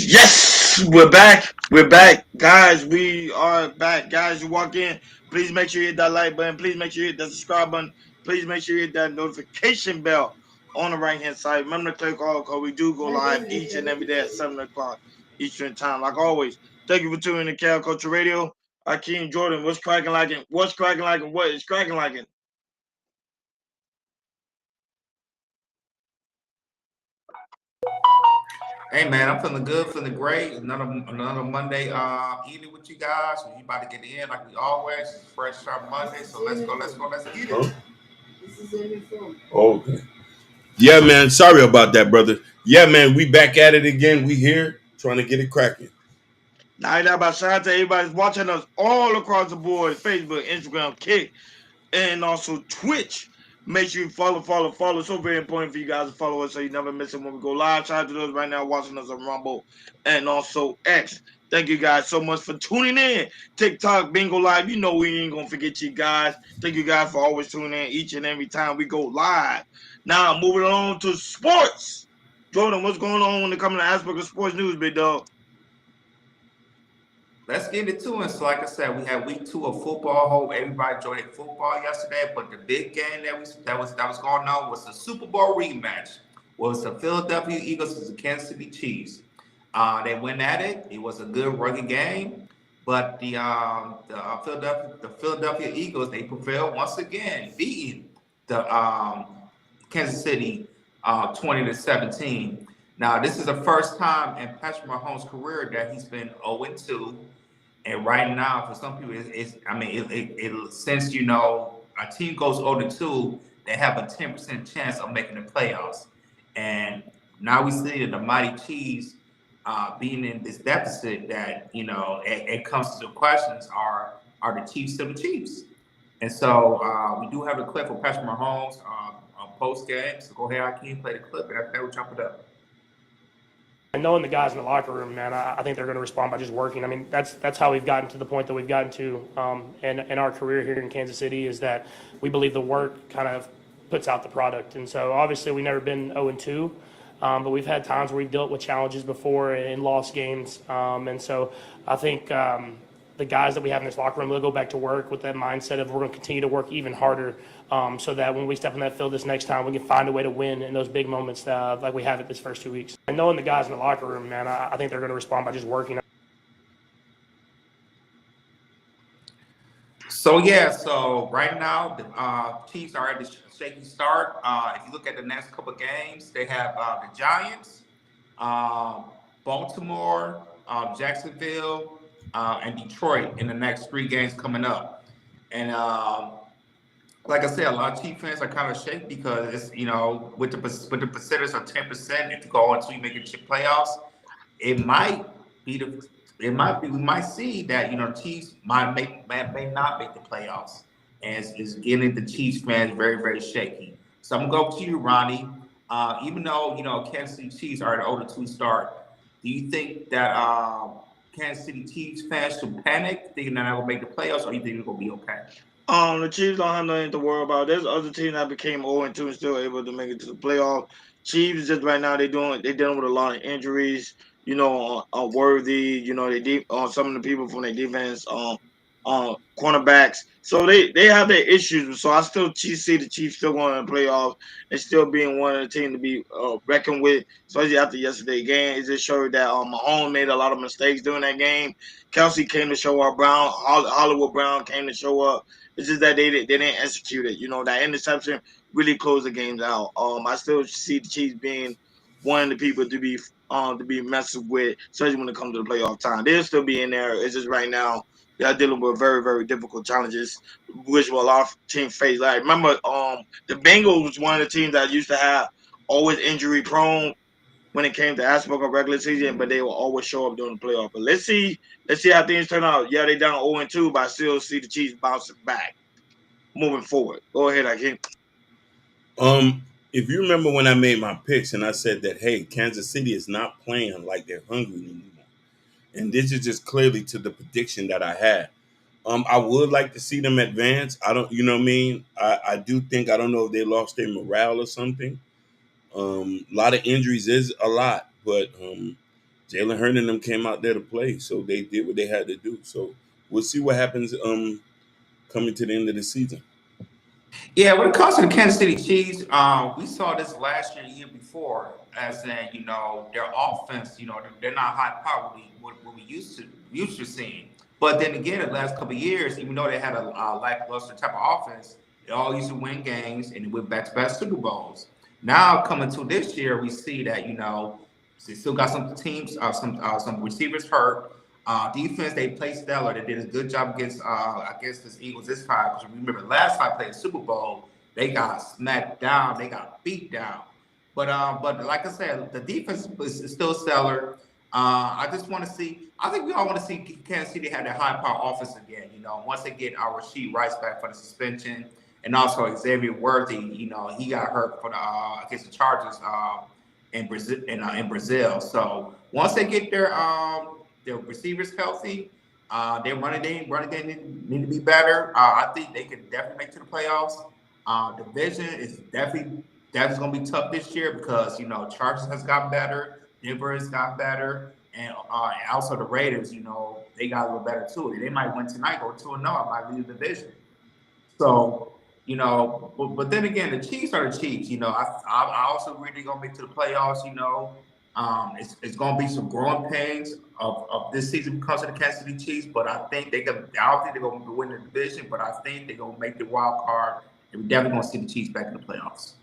Yes, we're back. We're back. Guys, we are back. Guys, you walk in. Please make sure you hit that like button. Please make sure you hit that subscribe button. Please make sure you hit that notification bell on the right hand side. Remember to click all because we do go live each and every day at 7 o'clock Eastern time. Like always, thank you for tuning in to Cal Culture Radio. Akeem Jordan, what's cracking like it? What's cracking like it? What is cracking like it? Hey man, I'm feeling good, feeling great. Another Monday evening with you guys. We about to get in like we always. It's fresh start Monday, so let's get it. Okay. Yeah, man. Sorry about that, brother. Yeah, man. We back at it again. We here trying to get it cracking. Now, that about shout out to everybody's watching us all across the board: Facebook, Instagram, Kick, and also Twitch. Make sure you follow. It's so very important for you guys to follow us so you never miss it when we go live. Shout out to those right now watching us on Rumble and also X. Thank you guys so much for tuning in. TikTok, Bingo Live. You know we ain't gonna forget you guys. Thank you guys for always tuning in each and every time we go live. Now moving on to sports. Jordan, what's going on when it comes to the aspect of sports news, big dog? Let's get into it. So, like I said, we had week 2 of football. Hope everybody enjoyed football yesterday. But the big game that was going on was the Super Bowl rematch. Was the Philadelphia Eagles versus the Kansas City Chiefs. They went at it. It was a good rugged game. But the Philadelphia Eagles, they prevailed once again, beating the Kansas City 20-17. Now, this is the first time in Patrick Mahomes' career that he's been 0-2. And right now, for some people, since a team goes 0-2, they have a 10% chance of making the playoffs. And now we see that the mighty Chiefs being in this deficit that it comes to the questions: are the Chiefs still the Chiefs? And so we do have a clip for Patrick Mahomes on post game. So go ahead, Akeem, play the clip, and after that, we'll jump it up. And knowing the guys in the locker room, man, I think they're going to respond by just working. I mean, that's how we've gotten to the point that we've gotten to in our career here in Kansas City, is that we believe the work kind of puts out the product. And so obviously we've never been 0-2, but we've had times where we've dealt with challenges before and lost games. And so I think the guys that we have in this locker room, they'll go back to work with that mindset of we're going to continue to work even harder, so that when we step on that field this next time, we can find a way to win in those big moments like we have it this first 2 weeks. And knowing the guys in the locker room, man, I think they're going to respond by just working. So right now, the Chiefs are at the shaky start. If you look at the next couple of games, they have the Giants, Baltimore, Jacksonville, and Detroit in the next 3 games coming up. And like I said, a lot of Chiefs fans are kind of shaky because it's with the percentage of 10%, if you go on to make it to playoffs, it might be we might see that Chiefs may not make the playoffs, and it's getting the Chiefs fans very, very shaky. So I'm gonna go to you, Ronnie. Even though Kansas City Chiefs are at an 0-2 start, do you think that Kansas City Chiefs fans should panic, thinking they're not gonna make the playoffs, or you think they're gonna be okay? The Chiefs don't have nothing to worry about. There's other teams that became 0-2 and still able to make it to the playoffs. Chiefs just right now they're dealing with a lot of injuries. Worthy. They some of the people from their defense, cornerbacks. So they have their issues. So I still see the Chiefs still going to the playoffs and still being one of the teams to be reckoned with. Especially after yesterday's game, it just showed that Mahomes made a lot of mistakes during that game. Kelsey came to show up. Hollywood Brown came to show up. It's just that they didn't execute it. That interception really closed the games out. I still see the Chiefs being one of the people to be messing with, especially when it comes to the playoff time. They'll still be in there. It's just right now they're dealing with very, very difficult challenges, which a lot of teams face. Like remember, the Bengals was one of the teams that used to have always injury prone when it came to aspect of regular season, but they will always show up during the playoff. But let's see how things turn out. Yeah, they down 0-2, but I still see the Chiefs bouncing back moving forward. Go ahead, Akeem. If you remember when I made my picks and I said that, hey, Kansas City is not playing like they're hungry anymore, and this is just clearly to the prediction that I had. I would like to see them advance. I don't, you know what I mean? I do think, I don't know if they lost their morale or something. A lot of injuries is a lot, but Jalen Hurd and them came out there to play, so they did what they had to do. So we'll see what happens coming to the end of the season. Yeah, when it comes to the Kansas City Chiefs, we saw this last year, year before, as in their offense, they're not high power what we used to seeing. But then again, the last couple of years, even though they had a lackluster type of offense, they all used to win games and they went back to back Super Bowls. Now coming to this year, we see that they still got some teams, some receivers hurt. Defense, they played stellar. They did a good job against the Eagles this time. Because remember, last time they played the Super Bowl, they got smacked down. They got beat down. But like I said, the defense is still stellar. I just want to see. I think we all want to see Kansas City have their high power offense again. Once they get our Rasheed Rice back for the suspension, and also Xavier Worthy. He got hurt for the against the Chargers in Brazil. So once they get their receivers healthy, their running game need to be better. I think they can definitely make it to the playoffs. Division is definitely going to be tough this year because Chargers has gotten better, Denver has gotten better, and also the Raiders. They got a little better too. They might win tonight, go 2-0, might lead the division. So but then again, the Chiefs are the Chiefs. I also agree they're gonna make it to the playoffs. It's gonna be some growing pains of this season because of the Kansas City Chiefs. But I think they can. I don't think they're gonna win the division, but I think they're gonna make the wild card. And we're definitely gonna see the Chiefs back in the playoffs.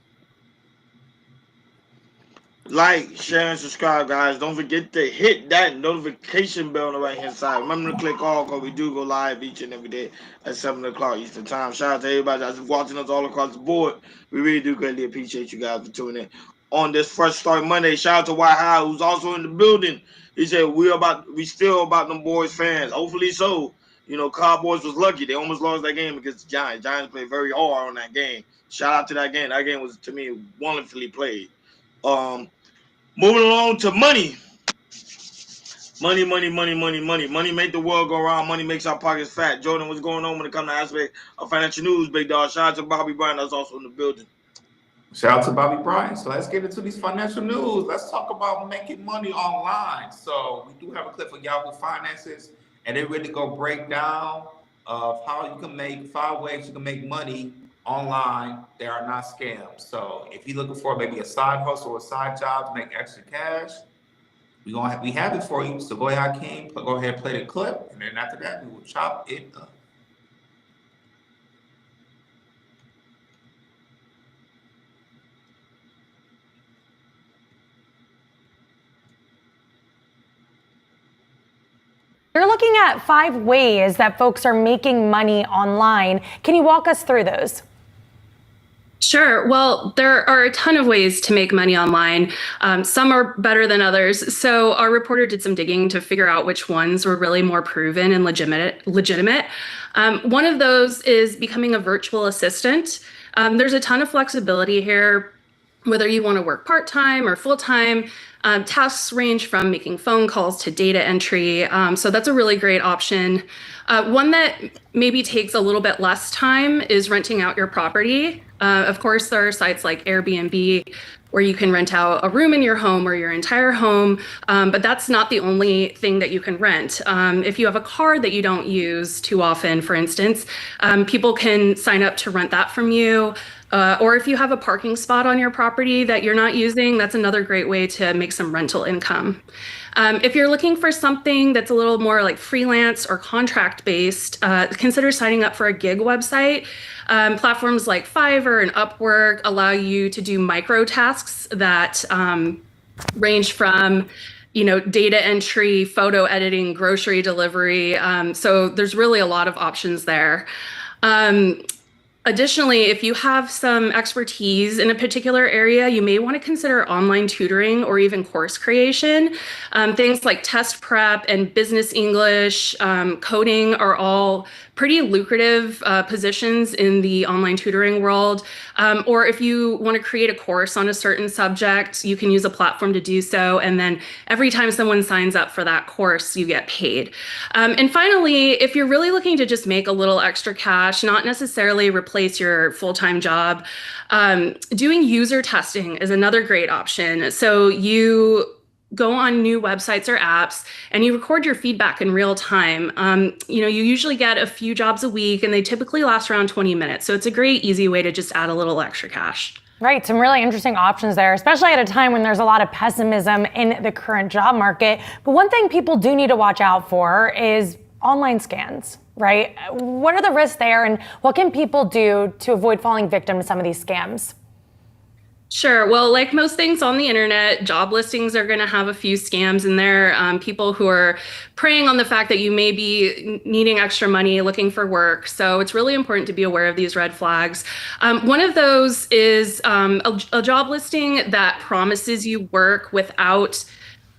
Like, share, and subscribe, guys. Don't forget to hit that notification bell on the right hand side. Remember to click all because we do go live each and every day at 7 o'clock Eastern Time. Shout out to everybody that's watching us all across the board. We really do greatly appreciate you guys for tuning in on this Fresh Start Monday. Shout out to White High, who's also in the building. He said we still about them boys fans. Hopefully so. Cowboys was lucky. They almost lost that game against the Giants. Giants played very hard on that game. Shout out to that game. That game was, to me, wonderfully played. Moving along to money. Money make the world go round. Money makes our pockets fat. Jordan, what's going on when it comes to aspect of financial news, big dog? Shout out to Bobby Bryant, that's also in the building. Shout out to Bobby Bryant. So let's get into these financial news. Let's talk about making money online. So we do have a clip for Yahoo Finances, and they really go break down of how you can make 5 ways you can make money online. They are not scams. So if you're looking for maybe a side hustle or a side job to make extra cash, we have it for you. So go ahead, Hakeem. Go ahead and play the clip, and then after that, we will chop it up. You're looking at 5 ways that folks are making money online. Can you walk us through those? Sure. Well, there are a ton of ways to make money online. Some are better than others. So our reporter did some digging to figure out which ones were really more proven and legitimate. One of those is becoming a virtual assistant. There's a ton of flexibility here, whether you want to work part-time or full-time. Tasks range from making phone calls to data entry. So that's a really great option. One that maybe takes a little bit less time is renting out your property. Of course, there are sites like Airbnb where you can rent out a room in your home or your entire home, but that's not the only thing that you can rent. If you have a car that you don't use too often, for instance, people can sign up to rent that from you. Or if you have a parking spot on your property that you're not using, that's another great way to make some rental income. If you're looking for something that's a little more like freelance or contract based, consider signing up for a gig website. Platforms like Fiverr and Upwork allow you to do micro tasks that range from data entry, photo editing, grocery delivery. So there's really a lot of options there. Additionally, if you have some expertise in a particular area, you may want to consider online tutoring or even course creation. Things like test prep and business English, coding are all pretty lucrative positions in the online tutoring world. Or if you want to create a course on a certain subject, you can use a platform to do so. And then every time someone signs up for that course, you get paid. And finally, if you're really looking to just make a little extra cash, not necessarily replace your full-time job, doing user testing is another great option. So you go on new websites or apps and you record your feedback in real time. You usually get a few jobs a week and they typically last around 20 minutes. So it's a great, easy way to just add a little extra cash. Right, some really interesting options there, especially at a time when there's a lot of pessimism in the current job market. But one thing people do need to watch out for is online scams, right? What are the risks there, and what can people do to avoid falling victim to some of these scams? Sure. Well, like most things on the internet, job listings are going to have a few scams in there. People who are preying on the fact that you may be needing extra money, looking for work. So it's really important to be aware of these red flags. One of those is a job listing that promises you work without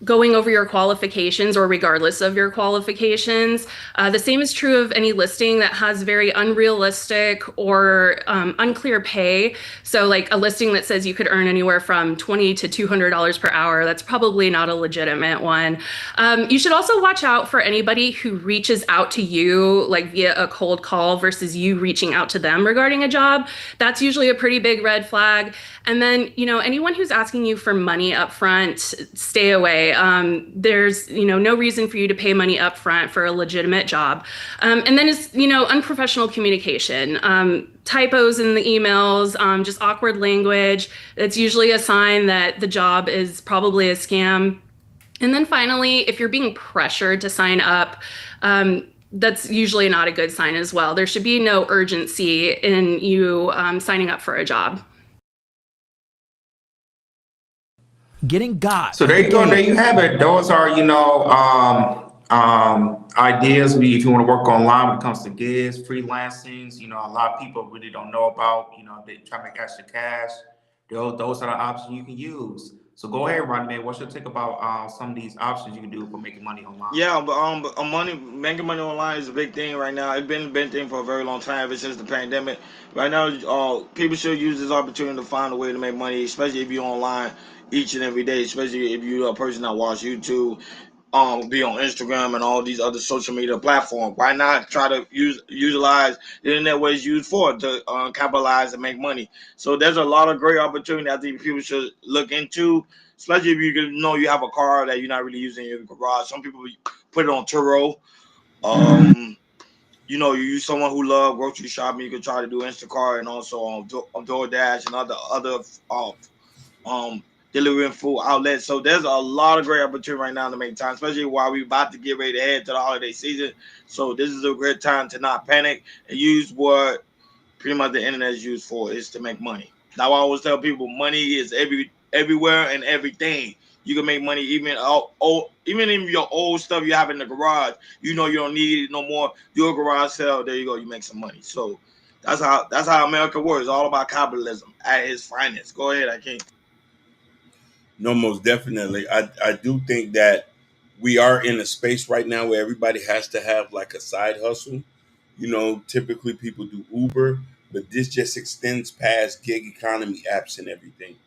going over your qualifications or regardless of your qualifications. The same is true of any listing that has very unrealistic or unclear pay. So like a listing that says you could earn anywhere from $20 to $200 per hour, that's probably not a legitimate one. You should also watch out for anybody who reaches out to you like via a cold call versus you reaching out to them regarding a job. That's usually a pretty big red flag. And then, anyone who's asking you for money up front, stay away. There's, no reason for you to pay money up front for a legitimate job. And then it's, unprofessional communication, typos in the emails, just awkward language. It's usually a sign that the job is probably a scam. And then finally, if you're being pressured to sign up, that's usually not a good sign as well. There should be no urgency in you signing up for a job. Getting got. So there you go. There you have it. Those are, ideas. If you want to work online when it comes to gigs, freelancings, a lot of people really don't know about, they try to make extra cash. Those are the options you can use. So go ahead, Ronnie, man. What's your take about some of these options you can do for making money online? Yeah, but making money online is a big thing right now. It's been a big thing for a very long time, ever since the pandemic. Right now, people should use this opportunity to find a way to make money, especially if you're online each and every day. Especially if you're a person that watch YouTube, be on Instagram and all these other social media platforms. Why not try to utilize the internet what it's used for to capitalize and make money? So there's a lot of great opportunity I think people should look into, especially if you have a car that you're not really using in your garage. Some people put it on Turo. You use someone who love grocery shopping. You can try to do Instacart and also on DoorDash and other delivering food outlets. So there's a lot of great opportunity right now to make time, especially while we're about to get ready to head to the holiday season. So this is a great time to not panic and use what pretty much the internet is used for, is to make money. Now I always tell people money is everywhere and everything. You can make money even in your old stuff you have in the garage. You don't need it no more. Do a garage sale. There you go. You make some money. So that's how America works. It's all about capitalism at its finest. Go ahead, I can't. No, most definitely. I do think that we are in a space right now where everybody has to have like a side hustle. Typically people do Uber, but this just extends past gig economy apps and everything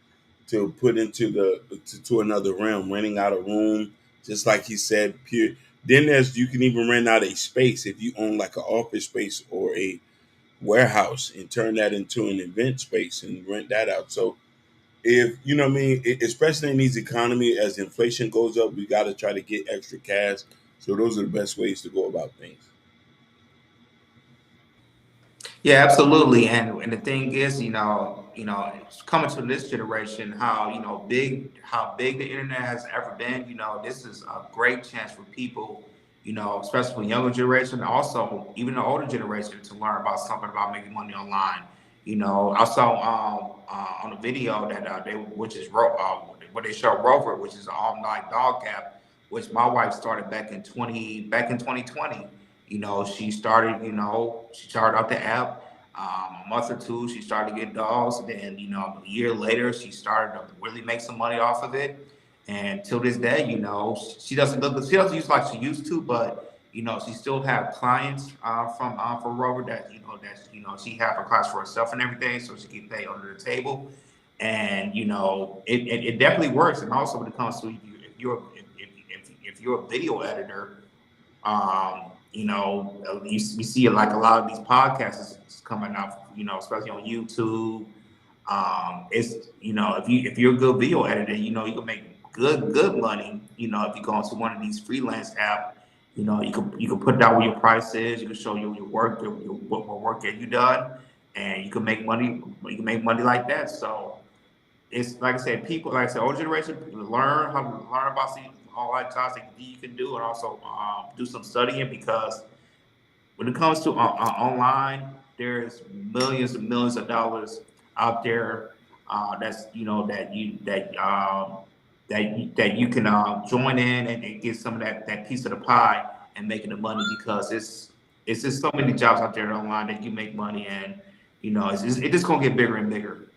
to put into to another realm, renting out a room, just like he said. Then you can even rent out a space if you own like an office space or a warehouse and turn that into an event space and rent that out. So if you know what I mean, especially in these economy, as inflation goes up, we got to try to get extra cash. So those are the best ways to go about things. Yeah, absolutely. And the thing is, it's coming to this generation, how big the internet has ever been. This is a great chance for people, especially for younger generation, also even the older generation, to learn about something about making money online. I saw on a video that where they show Rover, which is an all-night dog app, which my wife started back in 2020. She started out the app. A month or two, she started to get dogs. Then, a year later, she started to really make some money off of it. And till this day, she doesn't use like she used to, but she still have clients from Rover that she have her clients for herself and everything, so she can pay under the table. And it definitely works. And also when it comes to if you're a video editor, you see like a lot of these podcasts is coming out, especially on YouTube. It's if you're a good video editor, you can make good money. You know, if you go into one of these freelance apps, you know, you can put down what your price is. You can show your work, what work that you done, and you can make money. You can make money like that. So it's like I said, people like I said, older generation learn how to learn about all that jobs that you can do, and also do some studying because when it comes to online, there's millions and millions of dollars out there. That's you know that you can join in and get some of that piece of the pie and making the money because it's just so many jobs out there online that you make money and you know it's just gonna get bigger and bigger.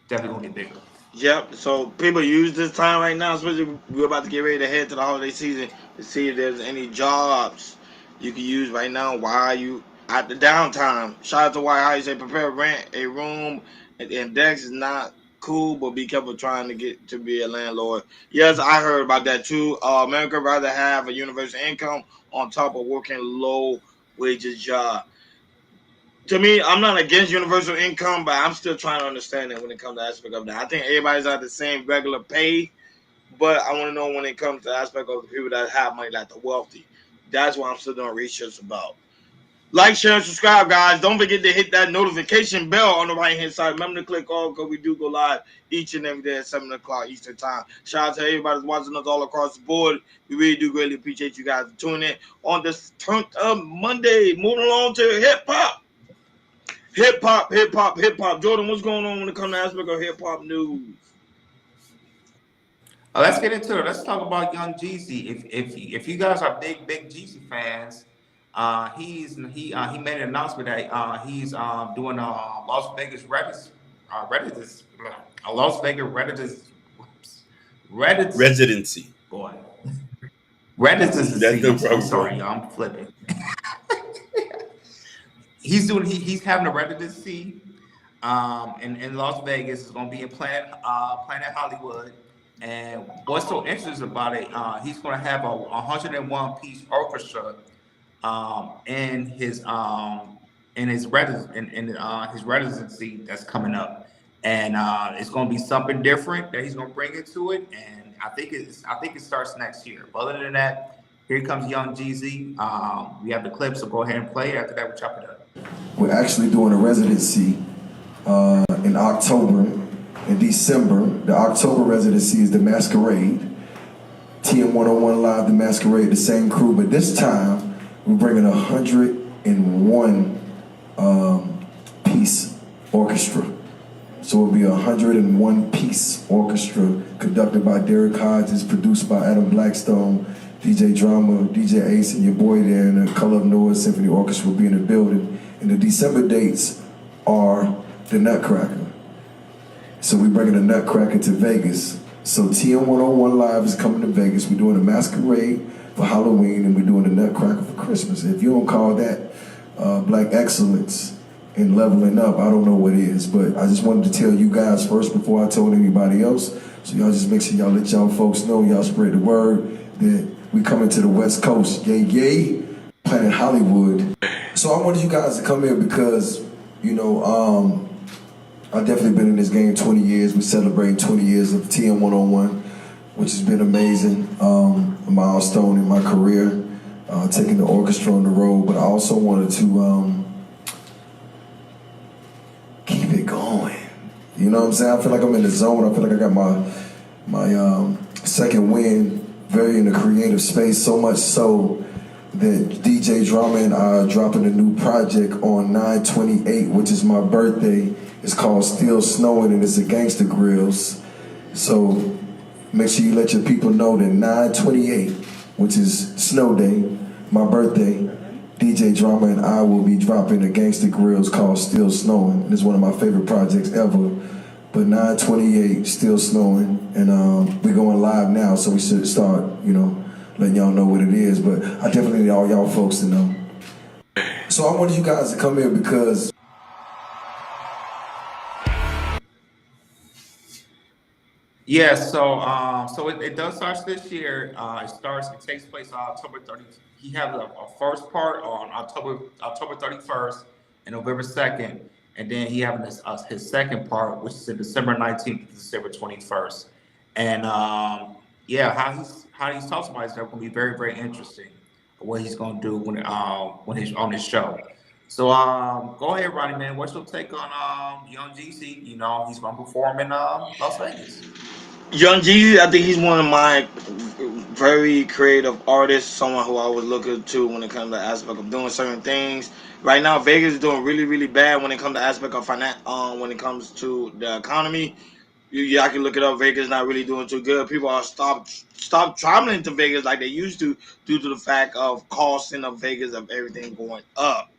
Definitely gonna get bigger. Yep. So people use this time right now, especially we're about to get ready to head to the holiday season, to see if there's any jobs you can use right now while you at the downtime. Shout out to White House. Say prepare rent a room. And the index is not cool, but be careful trying to get to be a landlord. Yes, I heard about that too. America rather have a universal income on top of working low wages job. To me, I'm not against universal income, but I'm still trying to understand it when it comes to aspect of that. I think everybody's at the same regular pay, but I want to know when it comes to the aspect of the people that have money, like the wealthy. That's what I'm still doing research about. Like, share, and subscribe, guys. Don't forget to hit that notification bell on the right hand side. Remember to click all because we do go live each and every day at 7 o'clock Eastern Time. Shout out to everybody that's watching us all across the board. We really do greatly appreciate you guys tuning in on this turned up Monday. Moving along to hip hop. Hip hop, hip hop, hip hop. Jordan, what's going on when it comes to aspect of hip hop news? Let's get into it. Let's talk about Young Jeezy. If you guys are big Jeezy fans, he made an announcement that he's doing Las Vegas Reddit a Las Vegas Reddit Residency. boy That's residency. no I'm problem, bro. sorry, y'all. I'm flipping. He's having a residency in Las Vegas. It's going to be in Planet Hollywood. And what's so interesting about it, he's going to have a 101 piece orchestra in his residency that's coming up, and it's going to be something different that he's going to bring into it. And I think it starts next year. But other than that, here comes Young Jeezy. We have the clip, so go ahead and play it. After that, we chop it up. We're actually doing a residency in October. In December, the October residency is the Masquerade. TM101 Live, the Masquerade, the same crew, but this time we're bringing a 101 piece orchestra. So it'll be a 101 piece orchestra conducted by Derek Hodges, produced by Adam Blackstone, DJ Drama, DJ Ace, and your boy there, and the Color of Noise Symphony Orchestra will be in the building. And the December dates are the Nutcracker. So we're bringing the Nutcracker to Vegas. So TM101 Live is coming to Vegas. We're doing a Masquerade for Halloween, and we're doing the Nutcracker for Christmas. If you don't call that black excellence and leveling up, I don't know what is. But I just wanted to tell you guys first before I told anybody else. So y'all just make sure y'all let y'all folks know, y'all spread the word that we coming to the West Coast. Yay, yay, Planet Hollywood. So I wanted you guys to come here because, you know, I've definitely been in this game 20 years. We're celebrating 20 years of TM101, which has been amazing. A milestone in my career, taking the orchestra on the road. But I also wanted to keep it going. You know what I'm saying? I feel like I'm in the zone. I feel like I got my second wind, very in the creative space, so much so that DJ Drama and I are dropping a new project on 9/28, which is my birthday. It's called Still Snowing, and it's a Gangsta Grills. So make sure you let your people know that 9/28, which is Snow Day, my birthday, DJ Drama and I will be dropping a Gangsta Grills called Still Snowing. It's one of my favorite projects ever. But 9/28, Still Snowing, and we're going live now, so we should start, you know, letting y'all know what it is. But I definitely need all y'all folks to know. So I wanted you guys to come here because Yeah, so it does start this year. It takes place on October 30th. He has a first part on October 31st and November 2nd, and then he has his second part, which is in December 19th to December 21st. And yeah, how he's talking about stuff going to be very very interesting. What he's going to do when he's on his show. So go ahead, Ronnie man. What's your take on Young GC? You know, he's going to perform in Las Vegas. Young Jeezy, I think he's one of my very creative artists, someone who I was looking to when it comes to the aspect of doing certain things. Right now, Vegas is doing really, really bad when it comes to aspect of finance. When it comes to the economy, y'all can look it up. Vegas not really doing too good. People are stop traveling to Vegas like they used to due to the fact of costing of Vegas of everything going up.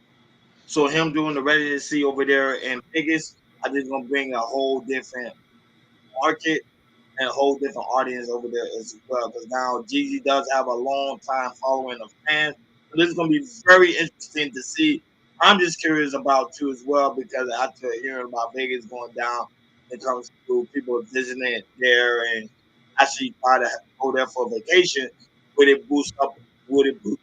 So him doing the residency over there in Vegas, I think gonna bring a whole different market and a whole different audience over there as well. Because now Jeezy does have a long time following of fans. So this is going to be very interesting to see. I'm just curious about too as well because after hearing about Vegas going down, when it comes to people visiting it there and actually try to go there for a vacation, would it boost up? Would it boost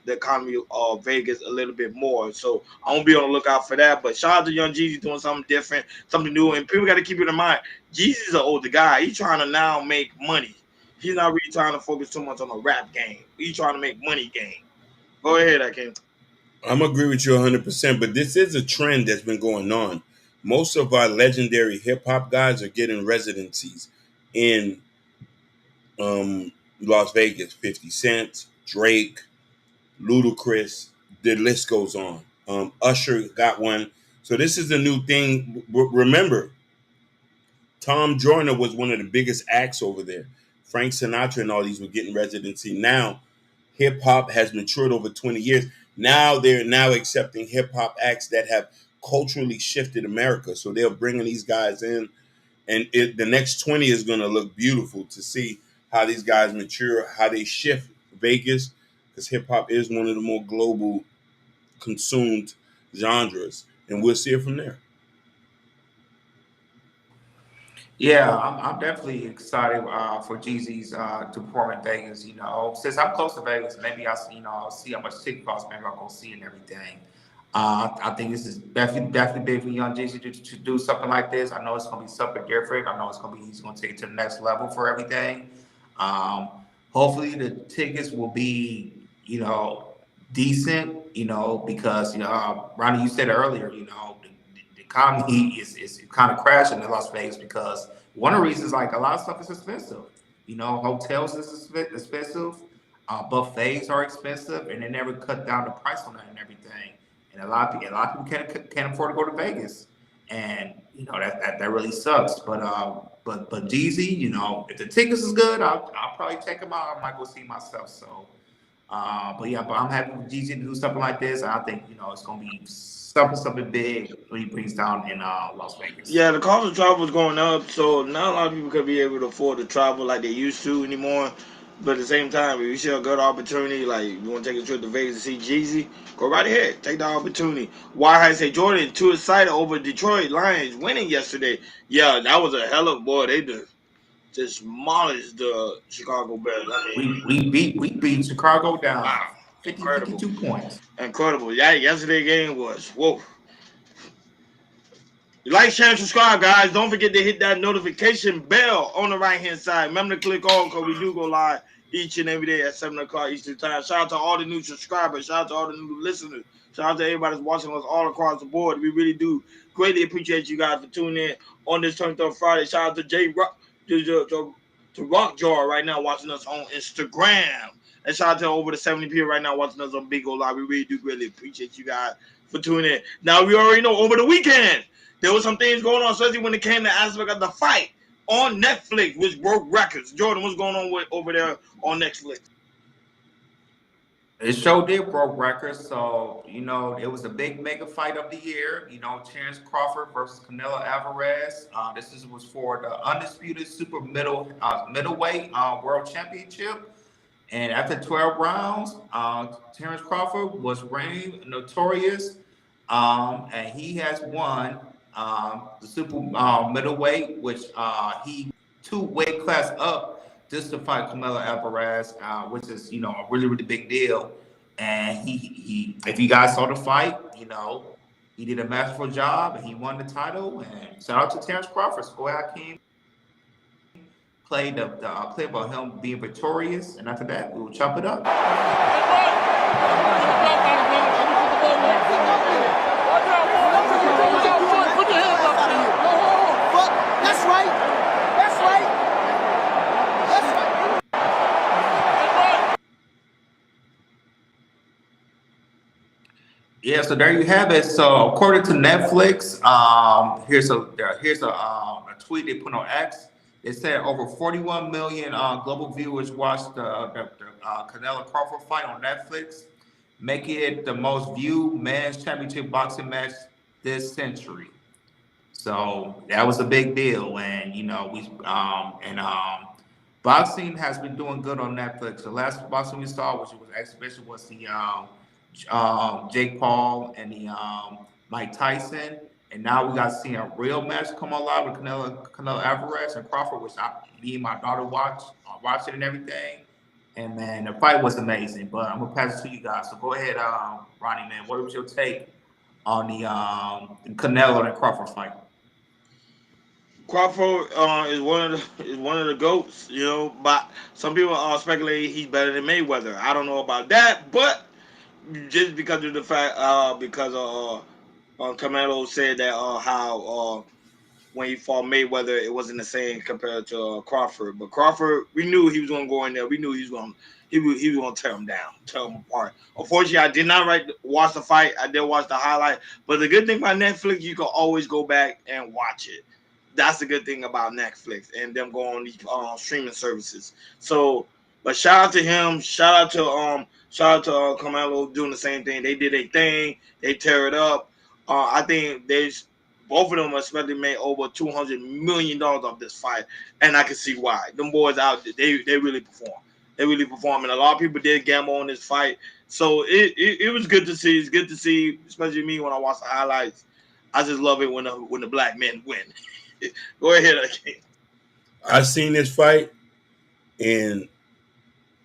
the economy of Vegas a little bit more? So I'm gonna be on the lookout for that. But shout out to Young Jeezy doing something different, something new, and people got to keep it in mind. Jeezy's an older guy. He's trying to now make money. He's not really trying to focus too much on the rap game. He's trying to make money game. Go ahead, Akin. I'm agree with you 100%, but this is a trend that's been going on. Most of our legendary hip hop guys are getting residencies in Las Vegas. 50 Cent, Drake, Ludacris, the list goes on. Usher got one. So this is a new thing. Remember, Tom Joyner was one of the biggest acts over there. Frank Sinatra and all these were getting residency. Now, hip hop has matured over 20 years. Now they're now accepting hip hop acts that have culturally shifted America. So they're bringing these guys in, and the next 20 is going to look beautiful to see how these guys mature, how they shift Vegas, because hip hop is one of the more global consumed genres, and we'll see it from there. Yeah, I'm definitely excited for Jeezy's to perform in Vegas. You know, since I'm close to Vegas, maybe I'll see how much ticket costs. Maybe I'll go see and everything. I think this is definitely big for Young Jeezy to do something like this. I know it's gonna be something different. I know he's gonna take it to the next level for everything. Um, Hopefully the tickets will be decent. Because Ronnie, you said earlier, the economy is kind of crashing in Las Vegas because one of the reasons, like a lot of stuff is expensive. Hotels is expensive, buffets are expensive, and they never cut down the price on that and everything. And a lot of people can't afford to go to Vegas, and that really sucks. But Jeezy, if the tickets is good, I'll probably check them out. I might go see myself. So. But I'm happy with GG to do something like this. I think it's gonna be something big when he brings down in Las Vegas. Yeah, the cost of travel is going up, so not a lot of people could be able to afford to travel like they used to anymore. But at the same time, if you see a good opportunity, like you want to take a trip to Vegas to see Jeezy, go right ahead, take the opportunity. Why I say Jordan too excited over Detroit Lions winning yesterday? Yeah, that was a hell of boy. They just demolished the Chicago Bears. I mean, We beat Chicago down wow, 50, incredible, 52 points. incredible. Yeah, yesterday game was whoa. Like, share, and subscribe, guys. Don't forget to hit that notification bell on the right hand side. Remember to click on because we do go live each and every day at 7 o'clock Eastern Time. Shout out to all the new subscribers. Shout out to all the new listeners. Shout out to everybody that's watching us all across the board. We really do greatly appreciate you guys for tuning in on this Turned Up Friday. Shout out to Jay Rock, to Rock Jar right now watching us on Instagram. And shout out to over the 70 people right now watching us on Big O Live. We really do greatly appreciate you guys for tuning in. Now, we already know over the weekend, there was some things going on, especially when it came to aspect of the fight on Netflix, which broke records. Jordan, what's going on over there on Netflix? The show did broke records, so it was a big mega fight of the year. Terrence Crawford versus Canelo Alvarez. Was for the undisputed super middleweight world championship. And after 12 rounds, Terrence Crawford was reigning notorious, and he has won the super middleweight, which he two weight class up just to fight Canelo Alvarez, which is a really really big deal. And he if you guys saw the fight, he did a masterful job and he won the title. And shout out to Terrence Crawford. So go ahead, Hakeem. play the clip about him being victorious, and after that, we will chop it up. That's right. That's right. That's right. Yeah, so there you have it. So according to Netflix, here's a tweet they put on X. It said over 41 million global viewers watched the Canelo Crawford fight on Netflix, making it the most viewed men's championship boxing match this century. So that was a big deal, and boxing has been doing good on Netflix. The last boxing we saw, which was exhibition, was the Jake Paul and the Mike Tyson, and now we got to see a real match come alive with Canelo Alvarez and Crawford, which me and my daughter watched it and everything. And man, the fight was amazing. But I'm gonna pass it to you guys. So go ahead, Ronnie, man. What was your take on the Canelo and Crawford fight? Crawford is one of the goats, you know. But some people speculate he's better than Mayweather. I don't know about that, but just because of the fact, because Carmelo said that how when he fought Mayweather, it wasn't the same compared to Crawford. But Crawford, we knew he was going to go in there. We knew he was going to tear him down, tear him apart. Unfortunately, I did not watch the fight. I did watch the highlight. But the good thing about Netflix, you can always go back and watch it. That's the good thing about Netflix and them going on these streaming services. So, but shout out to him. Shout out to Carmelo doing the same thing. They did a thing. They tear it up. I think both of them especially made over $200 million off this fight, and I can see why. Them boys out, they really perform. They really perform, and a lot of people did gamble on this fight. So it was good to see. It's good to see, especially me when I watch the highlights. I just love it when the black men win. Go ahead, King. I seen this fight, and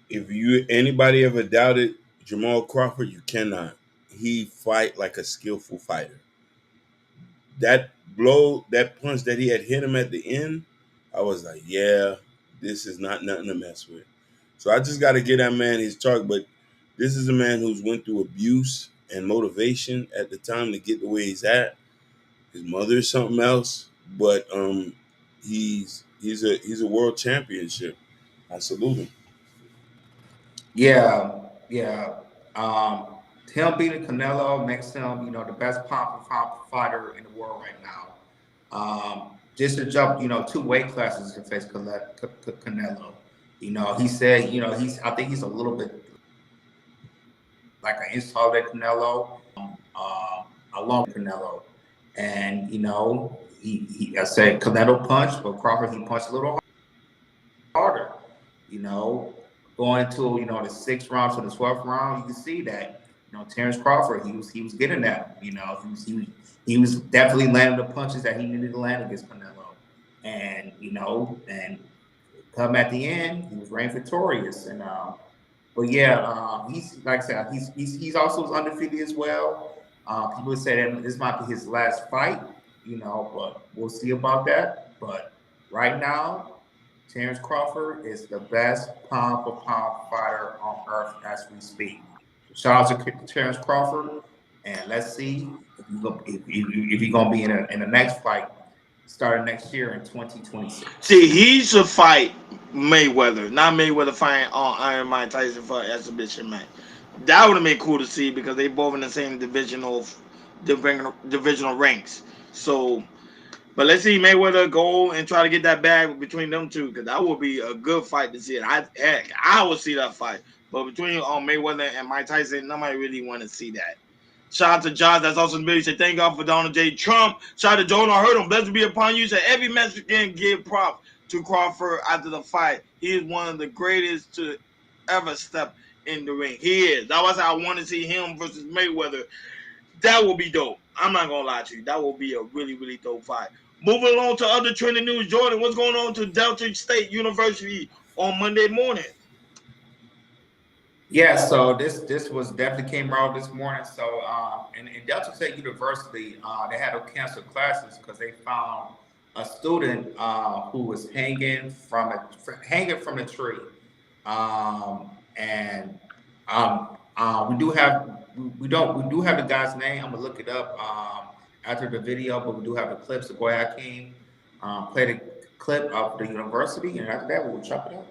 if anybody ever doubted Jamal Crawford, you cannot. He fight like a skillful fighter. That punch that he had hit him at the end, I was like, yeah, this is not nothing to mess with. So I just got to give that man his target. But this is a man who's went through abuse and motivation at the time to get the way he's at. His mother is something else, but he's a world championship. I salute him. Yeah, yeah. Him beating Canelo makes him, the best pound for pound fighter in the world right now. Just to jump, 2 weight classes to face Canelo. He said, I think he's a little bit like an inch taller than Canelo, along with Canelo. And, I said Canelo punched, but Crawford, he punched a little harder, going into, the 6th round to the 12th round, you can see that, Terrence Crawford, he was getting that, he was definitely landing the punches that he needed to land against Canelo. And, and come at the end, he was reigning victorious. And, but yeah, he's, like I said, he's also undefeated as well. People say that this might be his last fight, but we'll see about that. But right now, Terrence Crawford is the best pound for pound fighter on earth as we speak. Shout out to Terrence Crawford, and let's see if he's gonna be in the next fight starting next year in 2026. See, he should fight Mayweather, not Mayweather fighting on Iron Mike Tyson for exhibition match. That would have been cool to see because they both in the same divisional ranks. So, but let's see Mayweather go and try to get that bag between them two because that would be a good fight to see. I would see that fight. But between Mayweather and Mike Tyson, nobody really want to see that. Shout out to John. That's also the video. Say thank God for Donald J. Trump. Shout out to Jonah. I heard him. Blessed be upon you. Say every Mexican give props to Crawford after the fight. He is one of the greatest to ever step in the ring. He is. That's why I want to see him versus Mayweather. That will be dope. I'm not gonna lie to you. That will be a really, really dope fight. Moving along to other trending news, Jordan. What's going on to Delta State University on Monday morning? Yeah, so this was definitely came out this morning. So in Delta State University, they had to cancel classes because they found a student who was hanging from a tree, and we do have we do have the guy's name. I'm gonna look it up after the video, but we do have the clip. So go ahead, Hakeem, play the clip of the university, and after that, we'll chop it up.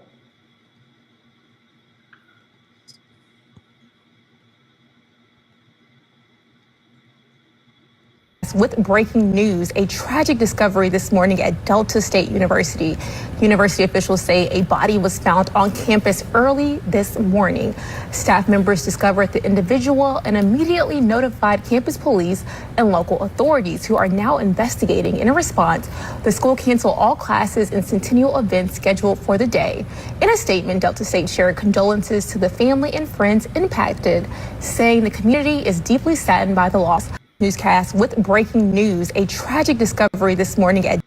With breaking news, a tragic discovery this morning at Delta State University. University officials say a body was found on campus early this morning. Staff members discovered the individual and immediately notified campus police and local authorities, who are now investigating. In a response, the school canceled all classes and centennial events scheduled for the day. In a statement, Delta State shared condolences to the family and friends impacted, saying the community is deeply saddened by the loss. Newscast with breaking news, a tragic discovery this morning at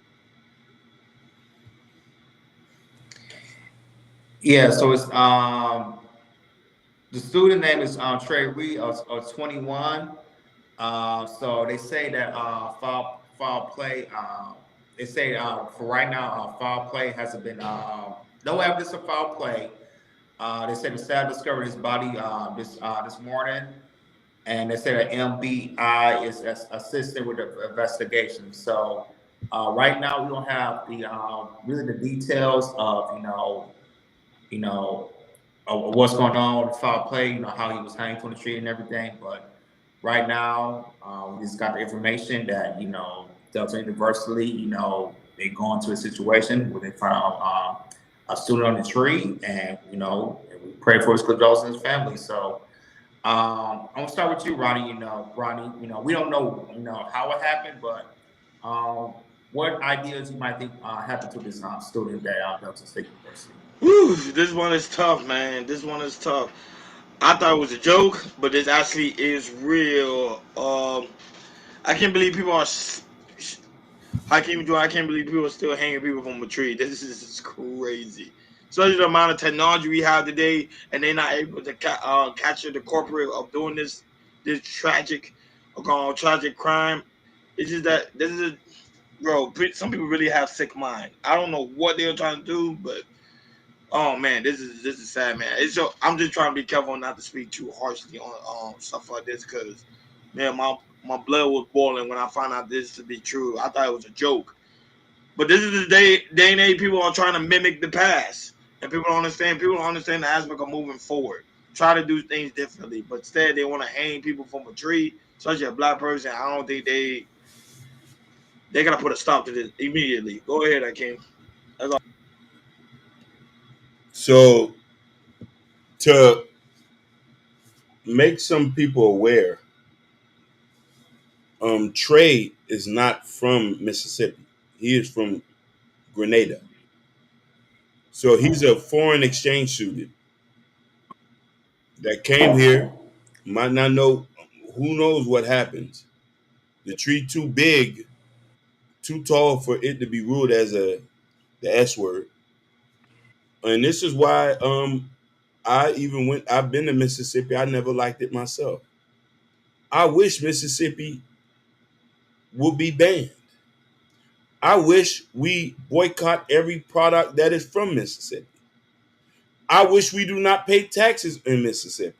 So it's the student name is Trey Reed of 21. So they say that foul play. They say for right now foul play hasn't been no evidence of foul play. They say the staff discovered his body this morning. And they say that MBI is assisting with the investigation. So right now we don't have the really the details of what's going on with foul play. How he was hanging from the tree and everything. But right now we just got the information that Delta University they go into a situation where they found a student on the tree, and we pray for his condolences and his family. So. I'm gonna start with you, Ronnie. Ronnie, we don't know, how it happened, but what ideas you might think happened to this student at Delta State University? Whew, this one is tough, man. This one is tough. I thought it was a joke, but this actually is real. I can't believe people are. I can't believe people are still hanging people from a tree. This is crazy. Especially the amount of technology we have today, and they're not able to capture the corporate of doing this tragic, tragic crime. It's just that this is, bro. Some people really have sick mind. I don't know what they're trying to do, but oh man, this is sad, man. I'm just trying to be careful not to speak too harshly on stuff like this, because man, my blood was boiling when I found out this to be true. I thought it was a joke, but this is the day and age. People are trying to mimic the past, and people don't understand. People don't understand the aspect of moving forward. Try to do things differently, but instead they want to hang people from a tree, especially a black person. I don't think they gotta put a stop to this immediately. Go ahead, Akeem. That's all. So to make some people aware, Trey is not from Mississippi. He is from Grenada. So he's a foreign exchange student that came here, might not know, who knows what happens. The tree too big, too tall for it to be ruled as the S word. And this is why I've been to Mississippi. I never liked it myself. I wish Mississippi would be banned. I wish we boycott every product that is from Mississippi. I wish we do not pay taxes in Mississippi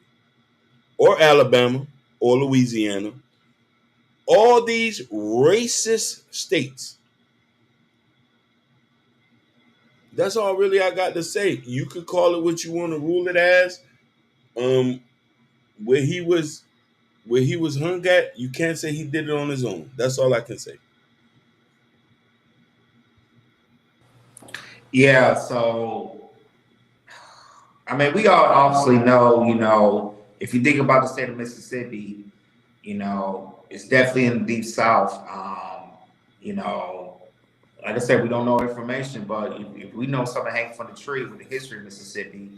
or Alabama or Louisiana. All these racist states. That's all really I got to say. You could call it what you want to rule it as. Um, where he was hung at, you can't say he did it on his own. That's all I can say. Yeah, so I mean, we all obviously know, if you think about the state of Mississippi, it's definitely in the deep South. You know, like I said, we don't know information, but if we know something hanging from the tree with the history of Mississippi,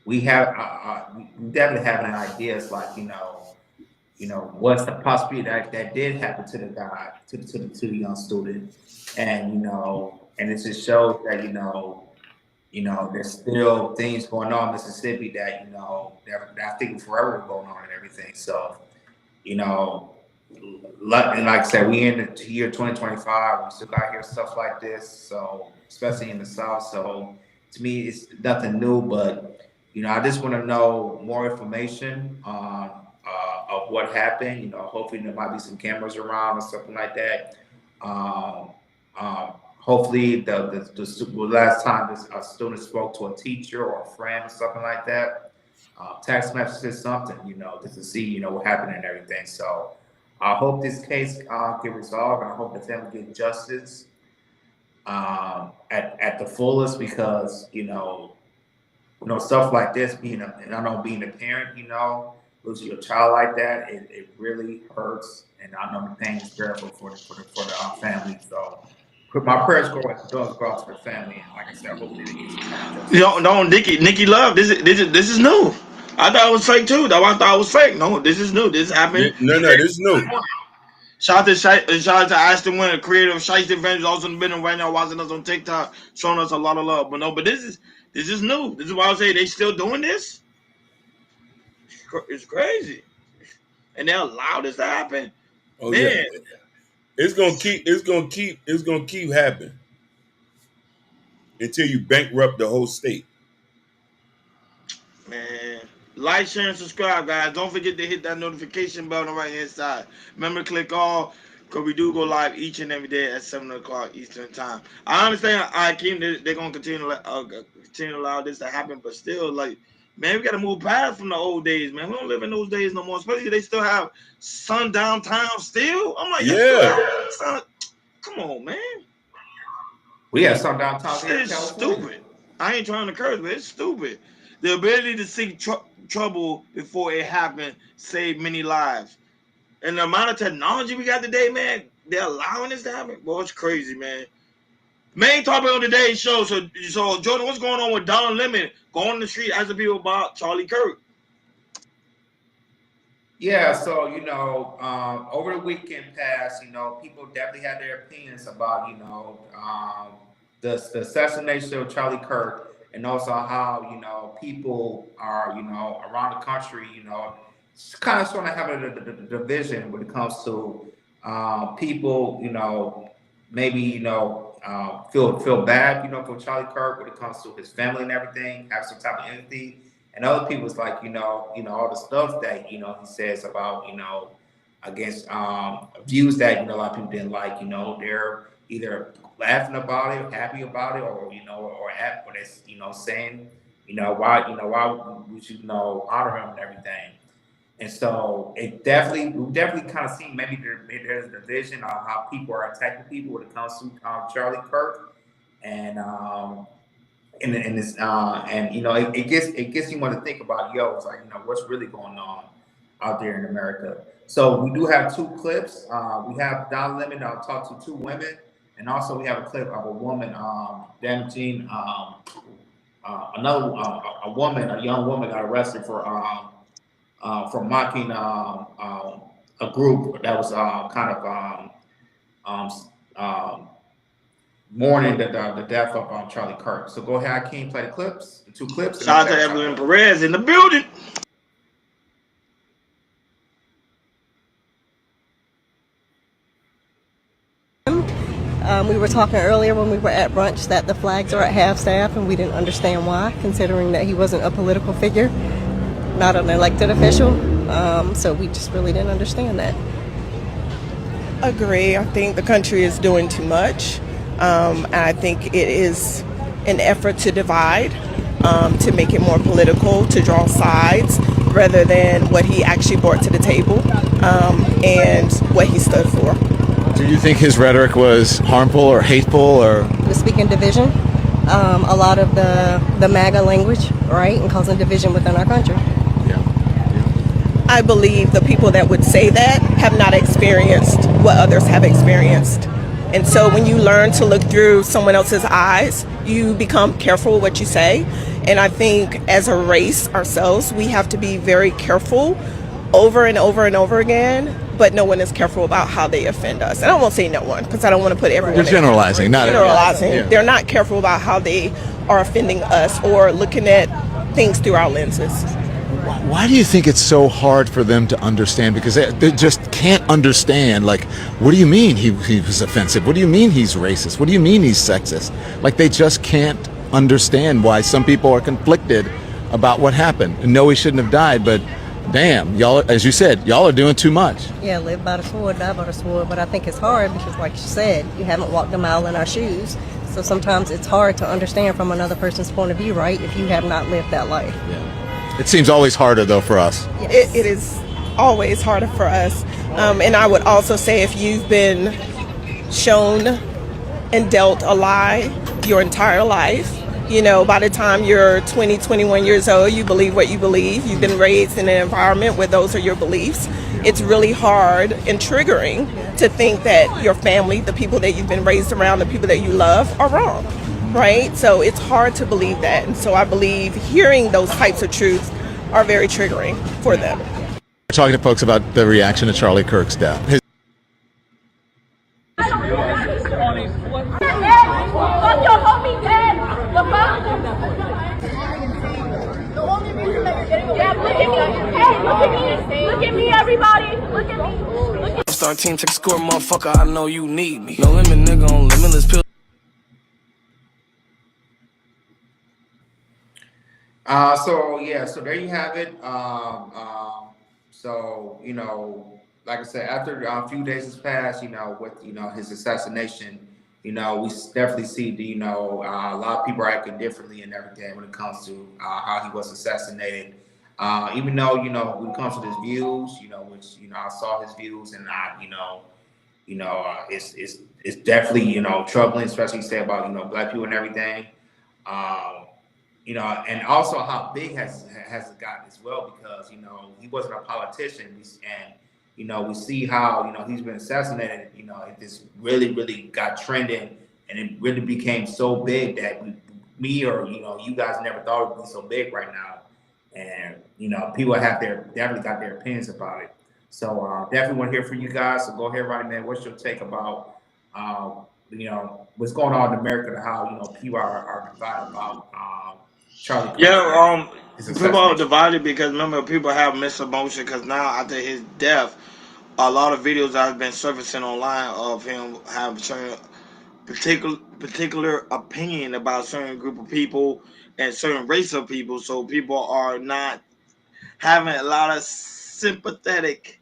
we definitely have an idea. It's like, what's the possibility that did happen to the guy, to the young student, and and it just shows that there's still things going on in Mississippi that that I think forever going on and everything. So, you know, and like I said, we in the year 2025. We still got to hear stuff like this. So especially in the South. So to me, it's nothing new. But I just want to know more information on of what happened. Hopefully there might be some cameras around or something like that. Um, Hopefully the last time a student spoke to a teacher or a friend or something like that. Text messages, something, just to see, what happened and everything. So I hope this case get resolved, and I hope the family get justice at the fullest, because stuff like this, being being a parent, losing your child like that, it really hurts, and I know the pain is bearable for the family. So my prayers go out to the family, and like I said, hopefully they get some kind of justice. No, Nikki Love. This is new. I thought it was fake too. I thought it was fake. No, this is new. This happened. No, this is new. Shout out to Ashton Winter, creator of Shiesty Adventures, also in the building right now, watching us on TikTok, showing us a lot of love. But this is new. This is why I say they still doing this. It's crazy, and they allow this to happen. Oh Man. yeah, it's gonna keep happening until you bankrupt the whole state. Man, like, share, and subscribe, guys. Don't forget to hit that notification bell on the right hand side. Remember to click all, because we do go live each and every day at 7 o'clock Eastern time. I understand they're going to continue to allow this to happen, but still, like, man, we got to move past from the old days, man. We don't live in those days no more, especially they still have sundown time still. I'm like, yeah. Come on, man. We have sundown time here in It's California. stupid. I ain't trying to curse, but it's stupid. The ability to seek trouble before it happened saved many lives. And the amount of technology we got today, man, they're allowing this to happen. Boy, it's crazy, man. Main topic on today's show. So Jordan, what's going on with Don Lemon going on the street asking people about Charlie Kirk? Yeah, so over the weekend past, people definitely had their opinions about the assassination of Charlie Kirk, and also how people are around the country kind of sort of having a division when it comes to people maybe feel bad for Charlie Kirk when it comes to his family and everything, have some type of empathy. And other people's like, all the stuff that, he says about, against views that, a lot of people didn't like, they're either laughing about it, happy about it, or, they're, saying, why we should, honor him and everything. And so we definitely kind of see maybe there's a division on how people are attacking people when it comes to Charlie Kirk. And, it gets you want to think about, it's like, what's really going on out there in America. So we do have two clips. We have Don Lemon talk to two women, and also we have a clip of a woman damaging a young woman got arrested for mocking a group that was mourning the death of Charlie Kirk. So go ahead, Hakeem, play the clips, the two clips. Shout out to Evelyn Perez in the building. We were talking earlier when we were at brunch that the flags are at half-staff, and we didn't understand why, considering that he wasn't a political figure, not an elected official. So we just really didn't understand that. Agree. I think the country is doing too much. And I think it is an effort to divide, to make it more political, to draw sides, rather than what he actually brought to the table and what he stood for. Do you think his rhetoric was harmful or hateful, or? He was speaking division, a lot of the MAGA language, right, and causing division within our country. I believe the people that would say that have not experienced what others have experienced. And so when you learn to look through someone else's eyes, you become careful what you say. And I think as a race ourselves, we have to be very careful over and over and over again, but no one is careful about how they offend us. And I won't say no one, because I don't want to put everyone You're generalizing, not generalizing. Yeah. They're not careful about how they are offending us or looking at things through our lenses. Why do you think it's so hard for them to understand? Because they just can't understand. Like, what do you mean he was offensive? What do you mean he's racist? What do you mean he's sexist? Like, they just can't understand why some people are conflicted about what happened. And no, he shouldn't have died, but damn, y'all, as you said, y'all are doing too much. Yeah, live by the sword, die by the sword. But I think it's hard because, like you said, you haven't walked a mile in our shoes. So sometimes it's hard to understand from another person's point of view, right, if you have not lived that life. It seems always harder, though, for us. It is always harder for us. And I would also say if you've been shown and dealt a lie your entire life, you know, by the time you're 20, 21 years old, you believe what you believe. You've been raised in an environment where those are your beliefs. It's really hard and triggering to think that your family, the people that you've been raised around, the people that you love are wrong, right? So it's hard to believe that. And so I believe hearing those types of truths are very triggering for them. We're talking to folks about the reaction to Charlie Kirk's death. Look at me, everybody. Look at me. Star team, take a score, motherfucker. I know you need me. No limit, nigga, on limitless pills. So there you have it. So you know, like I said, after a few days has passed, you know, with his assassination, you know, we definitely see a lot of people are acting differently and everything when it comes to how he was assassinated. Even though when it comes to his views, which I saw his views and it's definitely troubling, especially say about black people and everything. Um, and also how big has it gotten as well because he wasn't a politician, and we see how he's been assassinated. It just really got trending, and it really became so big that me or you guys never thought it would be so big right now, and people have definitely got their opinions about it. So definitely want to hear from you guys. So go ahead, Rodney, man. What's your take about what's going on in America and how people are divided about Charlie Kirk Yeah, his people are assassination? divided because remember people have mixed emotion because now after his death, a lot of videos that have been surfacing online of him have certain particular opinion about certain group of people and certain race of people. So people are not having a lot of sympathy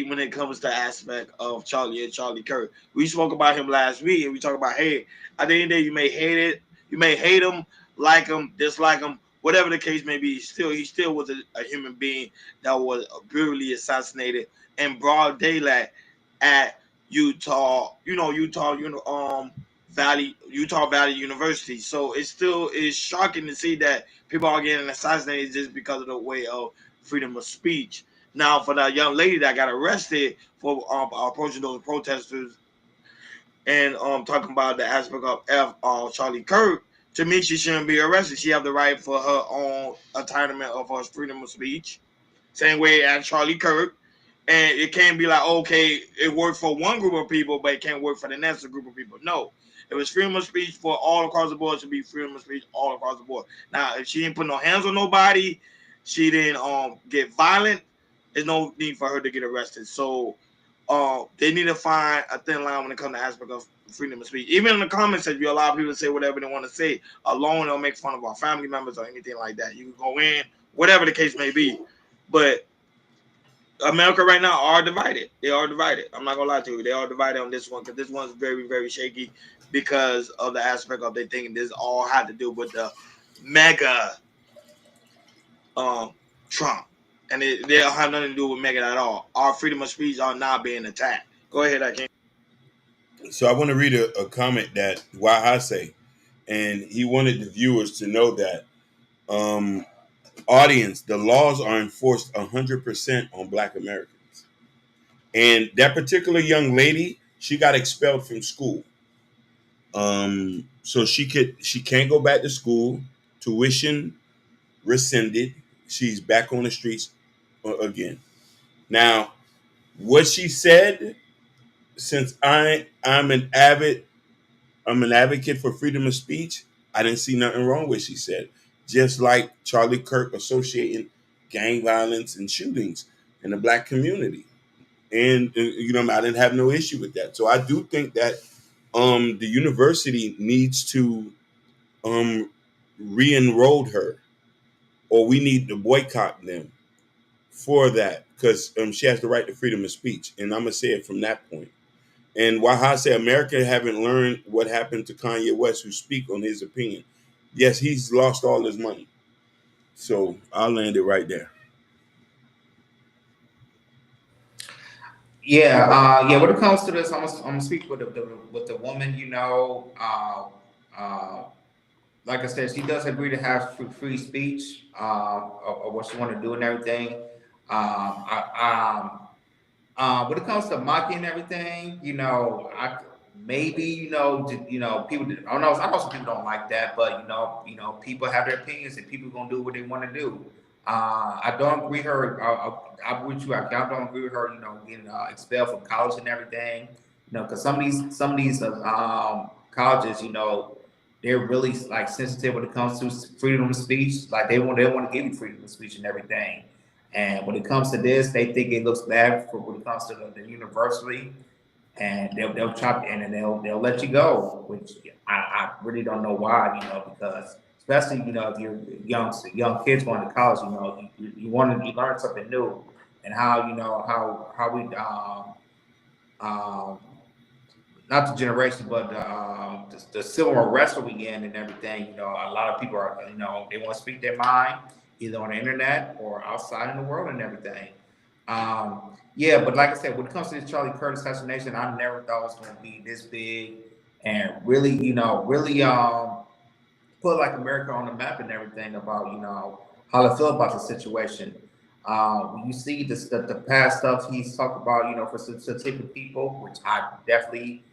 when it comes to aspect of Charlie and Charlie Kirk. We spoke about him last week, and we talked about, hey, at the end of the day, you may hate it, you may hate him, like him, dislike him, whatever the case may be. He still was a human being that was brutally assassinated in broad daylight at Utah Valley University. So it still is shocking to see that people are getting assassinated just because of the way of freedom of speech. Now, for that young lady that got arrested for approaching those protesters and talking about the aspect of Charlie Kirk, to me, she shouldn't be arrested. She have the right for her own entitlement of her freedom of speech, same way as Charlie Kirk. And it can't be like, okay, it worked for one group of people, but it can't work for the next group of people. No, it was freedom of speech for all across the board. It should be freedom of speech all across the board. Now, if she didn't put no hands on nobody, she didn't get violent, there's no need for her to get arrested. So they need to find a thin line when it comes to aspect of freedom of speech. Even in the comments section, you allow people to say whatever they want to say. Alone, they'll make fun of our family members or anything like that. You can go in, whatever the case may be. But America right now are divided. They are divided. I'm not gonna lie to you. They are divided on this one because this one's very shaky because of the aspect of they thinking this all had to do with the mega Trump, and they don't have nothing to do with mega at all. Our freedom of speech are not being attacked. Go ahead, I can. So I want to read a comment that Wahase, and he wanted the viewers to know that um, audience, the laws are enforced 100% on Black Americans. And that particular young lady, she got expelled from school. So she can't go back to school. Tuition rescinded. She's back on the streets again. Now, what she said, since I'm an advocate for freedom of speech, I didn't see nothing wrong with what she said. just like Charlie Kirk associating gang violence and shootings in the black community. And I didn't have no issue with that. So I do think that the university needs to re-enroll her, or we need to boycott them for that, because she has the right to freedom of speech. And I'm gonna say it from that point. And while I say America haven't learned what happened to Kanye West, who speak on his opinion, yes, he's lost all his money. So I'll land it right there. Yeah, yeah. When it comes to this, I'm gonna speak with the woman. Like I said, she does agree to have free speech of what she want to do and everything. When it comes to mocking and everything, I maybe people. I know some people don't like that, but people have their opinions and people gonna do what they want to do. I don't agree her. I agree with you. I don't agree with her. Getting expelled from college and everything. Because some of these colleges, they're really like sensitive when it comes to freedom of speech. Like they want to give you freedom of speech and everything. And when it comes to this, they think it looks bad for when it comes to the university, and they'll chop and then they'll let you go, which I really don't know why, because especially if you're young kids going to college, you want to you learn something new, and how how we um, not the generation, but the civil unrest that we in and everything. A lot of people are, they want to speak their mind either on the internet or outside in the world and everything. Yeah, but like I said, when it comes to this Charlie Kirk assassination, I never thought it was going to be this big and really, really put like America on the map and everything about how to feel about the situation. When you see the past stuff he's talked about, for specific people, which I definitely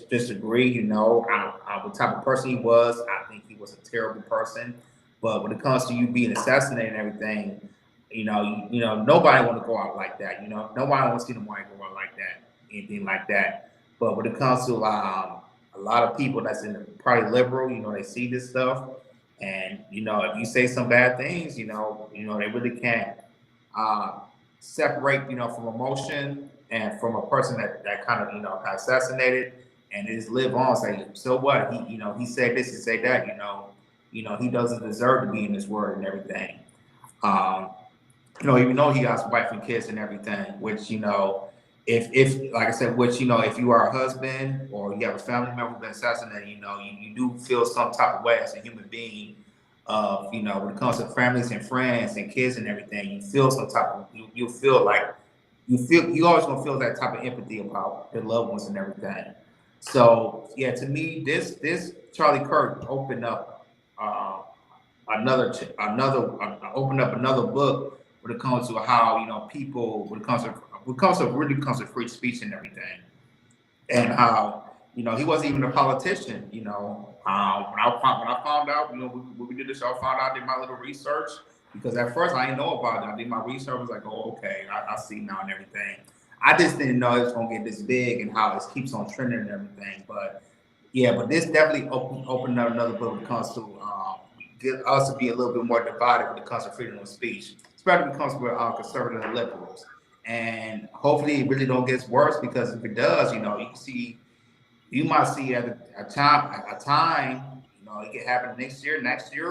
disagree. What type of person he was, I think he was a terrible person. But when it comes to you being assassinated and everything, nobody want to go out like that. Nobody want to see nobody go out like that, anything like that. But when it comes to a lot of people that's in the probably liberal, they see this stuff, and if you say some bad things, they really can't uh, separate, from emotion and from a person that kind of got assassinated and just live on. Say, so what? He said this, he said that. He doesn't deserve to be in this world and everything. Um, even though he got his wife and kids and everything, which if like I said, which if you are a husband or you have a family member who's been assassinated, you do feel some type of way as a human being. When it comes to families and friends and kids and everything, you feel some type of you feel like you always gonna feel that type of empathy about your loved ones and everything. So yeah, to me, this Charlie Kirk opened up opened up another book when it comes to how people when it comes to free speech and everything, and how he wasn't even a politician. When I found out, when we did the show, I found out, I did my little research, because at first I didn't know about it. I did my research. I was like, oh, okay, I see now and everything. I just didn't know it was gonna get this big and how it keeps on trending and everything. But yeah, but this definitely opened up another book when it comes to get us to be a little bit more divided when it comes to freedom of speech, especially when it comes to conservative and liberals. And hopefully it really don't get worse, because if it does, you might see at a time, it could happen next year,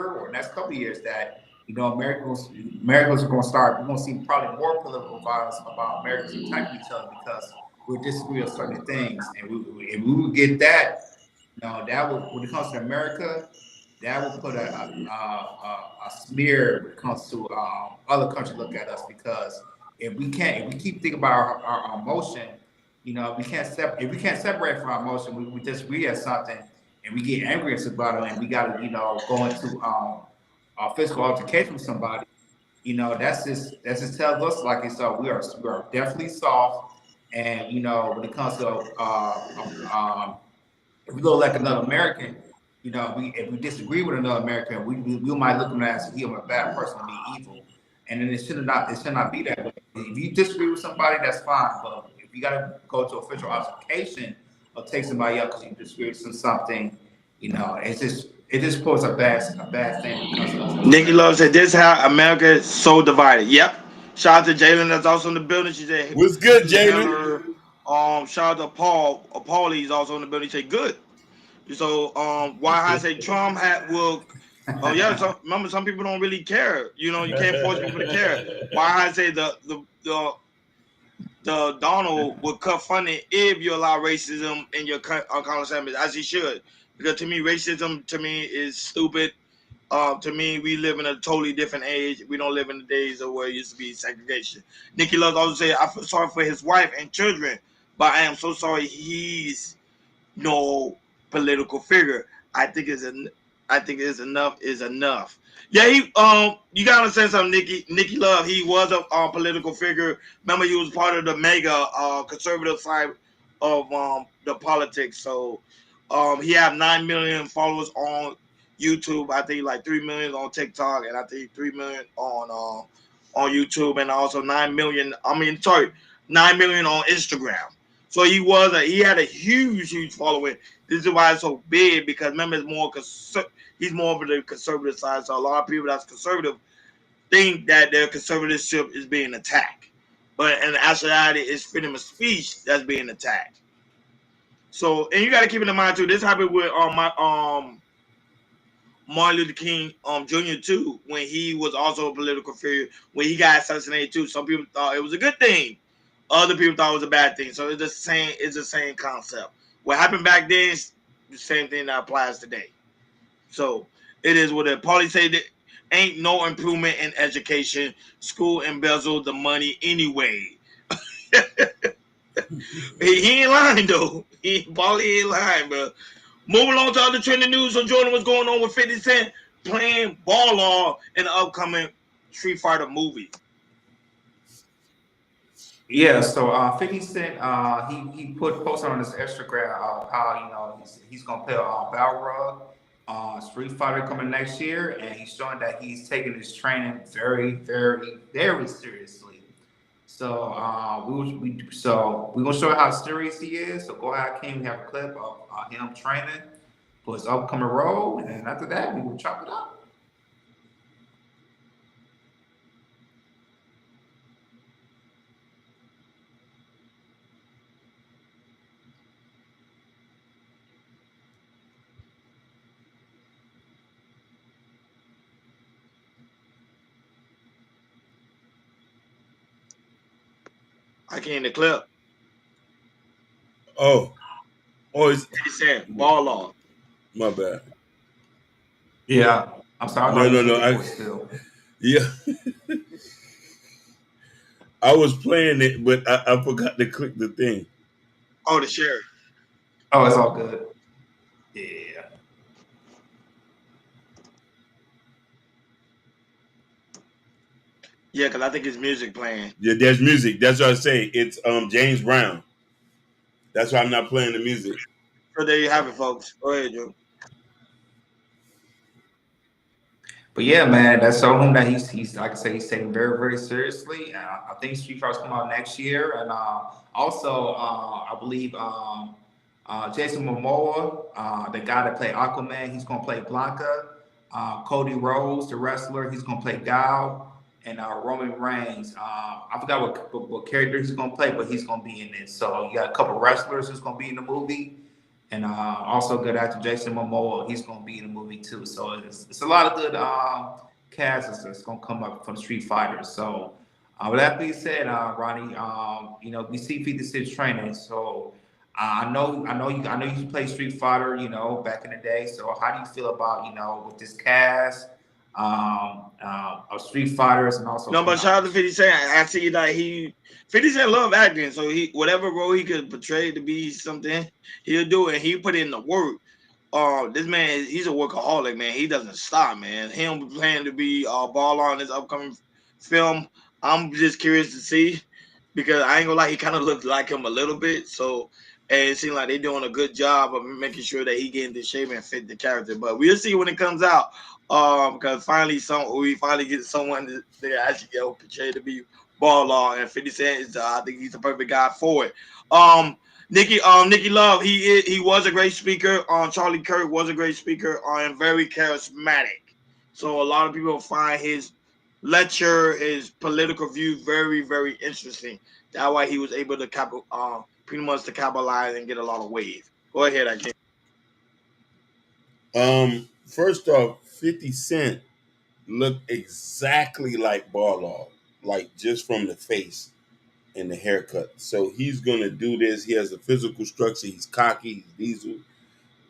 or next couple of years, that Americans are going to start. We're going to see probably more political violence about Americans attacking each other because we disagree on certain things, and if we would get that, that would, when it comes to America, that would put a smear when it comes to other countries look at us, because if we keep thinking about our emotion, if we can't separate from our emotion, we disagree at something and we get angry about it, and we got to go into a physical altercation with somebody. That's just tells us, like, so we are definitely soft, and when it comes to if we go like another American, if we disagree with another American, we might look at him as he a bad person to be evil, and then it should not be that way. If you disagree with somebody, that's fine, but if you got to go to official altercation or take somebody out because you disagree with something, it just poses a bad thing because of Nikki Love said, "This is how America is so divided." Yep. Shout out to Jalen that's also in the building. She said, What's good, "He and Jalen? her." Shout out to Paul. Paulie is also in the building. He said, "Good." So why I say Trump will. Oh yeah. So remember, some people don't really care. You know, you can't force people to care. Why I say the Donald would cut funding if you allow racism in your college campus, as he should. Because to me, racism to me is stupid. To me, we live in a totally different age. We don't live in the days of where it used to be segregation. Nikki Love also say, "I feel sorry for his wife and children, but I am so sorry he's no political figure. I think is enough is enough." Yeah, you gotta understand something, Nikki Love. He was a political figure. Remember, he was part of the mega conservative side of the politics. So, he have 9 million followers on YouTube. I think like 3 million on TikTok, and I think 3 million on YouTube, and also 9 million. I mean, sorry, 9 million on Instagram. So he had a huge following. This is why it's so big, because remember, he's more of the conservative side. So a lot of people that's conservative think that their conservatorship is being attacked, but in actuality, it's freedom of speech that's being attacked. So, and you got to keep it in mind too. This happened with my Martin Luther King Jr. too, when he was also a political figure, when he got assassinated too. Some people thought it was a good thing. Other people thought it was a bad thing. So it's the same concept. What happened back then is the same thing that applies today. So it is what it. Paulie said that ain't no improvement in education. School embezzled the money anyway. He ain't lying though. Paulie ain't lying, bro. Moving on to other trending news. So Jordan, what's going on with 50 Cent playing ball law in the upcoming Street Fighter movie? Yeah, so 50 Cent, he posted on his Instagram how he's gonna play Balrog Street Fighter coming next year, and he's showing that he's taking his training very seriously. So we're gonna show you how serious he is. So go ahead, King. We have a clip of him training for his upcoming role, and after that, we will chop it up. I can't the clip. Oh, it's 50 Cent ball law. my bad. Yeah, I'm sorry. I thought you was No. looking for it still. Yeah, I was playing it, but I forgot to click the thing. Oh, the share. Oh, it's all good. Yeah. Yeah, because I think his music playing. Yeah, there's music. That's what I say. It's James Brown. That's why I'm not playing the music. So there you have it, folks. Go ahead, Joe. But yeah, man, that's showing him that he's like I say, he's taking very seriously. I think Street Fighter's come out next year, and also I believe Jason Momoa, the guy that played Aquaman, he's gonna play Blanca. Cody Rhodes, the wrestler, he's gonna play Gal, and Roman Reigns. I forgot what character he's gonna play, but he's gonna be in it. So you got a couple wrestlers who's gonna be in the movie. And also good actor Jason Momoa, he's going to be in the movie too. So it's a lot of good casts that's going to come up from Street Fighters. So with that being said, Ronnie, we see 50 Cent training. So I know you played Street Fighter, back in the day. So how do you feel about with this cast of Street Fighters and also? No, but shout out to 50 Cent. I see that 50 Cent love acting, so whatever role he could portray to be something, he'll do it. And he put in the work. This man, he's a workaholic, man. He doesn't stop, man. Him planning to be ball on this upcoming film. I'm just curious to see, because I ain't gonna lie, he kind of looked like him a little bit. So, and it seems like they're doing a good job of making sure that he get into shape and fit the character. But we'll see when it comes out. Because we finally get someone that actually get portrayed to be ball law, and 50 Cent is I think he's the perfect guy for it. Nikki Love, he was a great speaker. Charlie Kirk was a great speaker. And very charismatic. So a lot of people find his lecture, his political view, very very interesting. That's why he was able to pretty much to capitalize and get a lot of wave. Go ahead, I can. First off, 50 Cent looked exactly like Barlaw, like just from the face and the haircut. So he's gonna do this. He has a physical structure. He's cocky. He's diesel,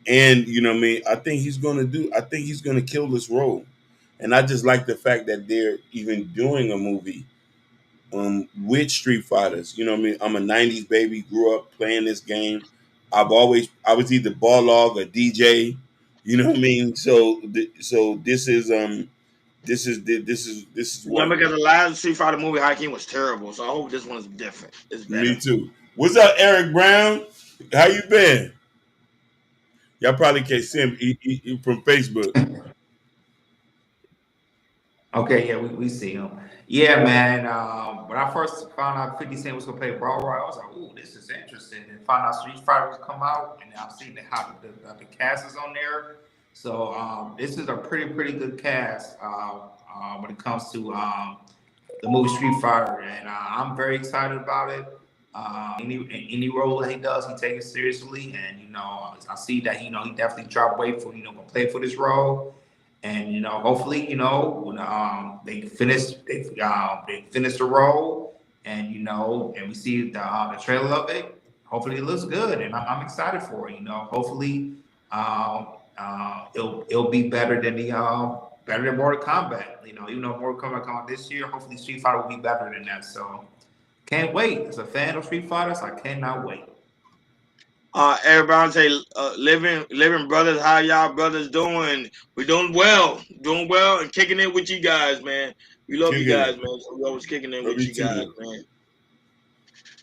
and you know what I mean. I think he's gonna kill this role, and I just like the fact that they're even doing a movie with Street Fighters. You know what I mean. I'm a '90s baby. Grew up playing this game. I was either Barlog or DJ. You know what I mean. So this is Yeah, one. because the last Street Fighter movie Hakeem was terrible. So I hope this one is different. It's Me better. too. What's up, Eric Brown? How you been? Y'all probably can't see him from Facebook. Okay, yeah, we see him. Yeah, man. When I first found out 50 Cent was gonna play Brawl Roy, I was like, "Ooh, this is interesting." And found out Street Fighter was come out, and I've seen how the cast is on there. So this is a pretty good cast when it comes to the movie Street Fighter, and I'm very excited about it. Any role that he does, he takes it seriously, and I see that he definitely dropped weight for gonna play for this role. And hopefully, when they finish the role, and and we see the trailer of it. Hopefully, it looks good, and I'm excited for it. Hopefully, it'll be better than Mortal Kombat. Even though Mortal Kombat come out this year, hopefully Street Fighter will be better than that. So, can't wait. As a fan of Street Fighters, I cannot wait. Everybody say, living brothers, how y'all brothers doing? We're doing well, and kicking it with you guys, man. We love you Kicking guys, it. man. So we always kicking it Love with you you guys, too. man.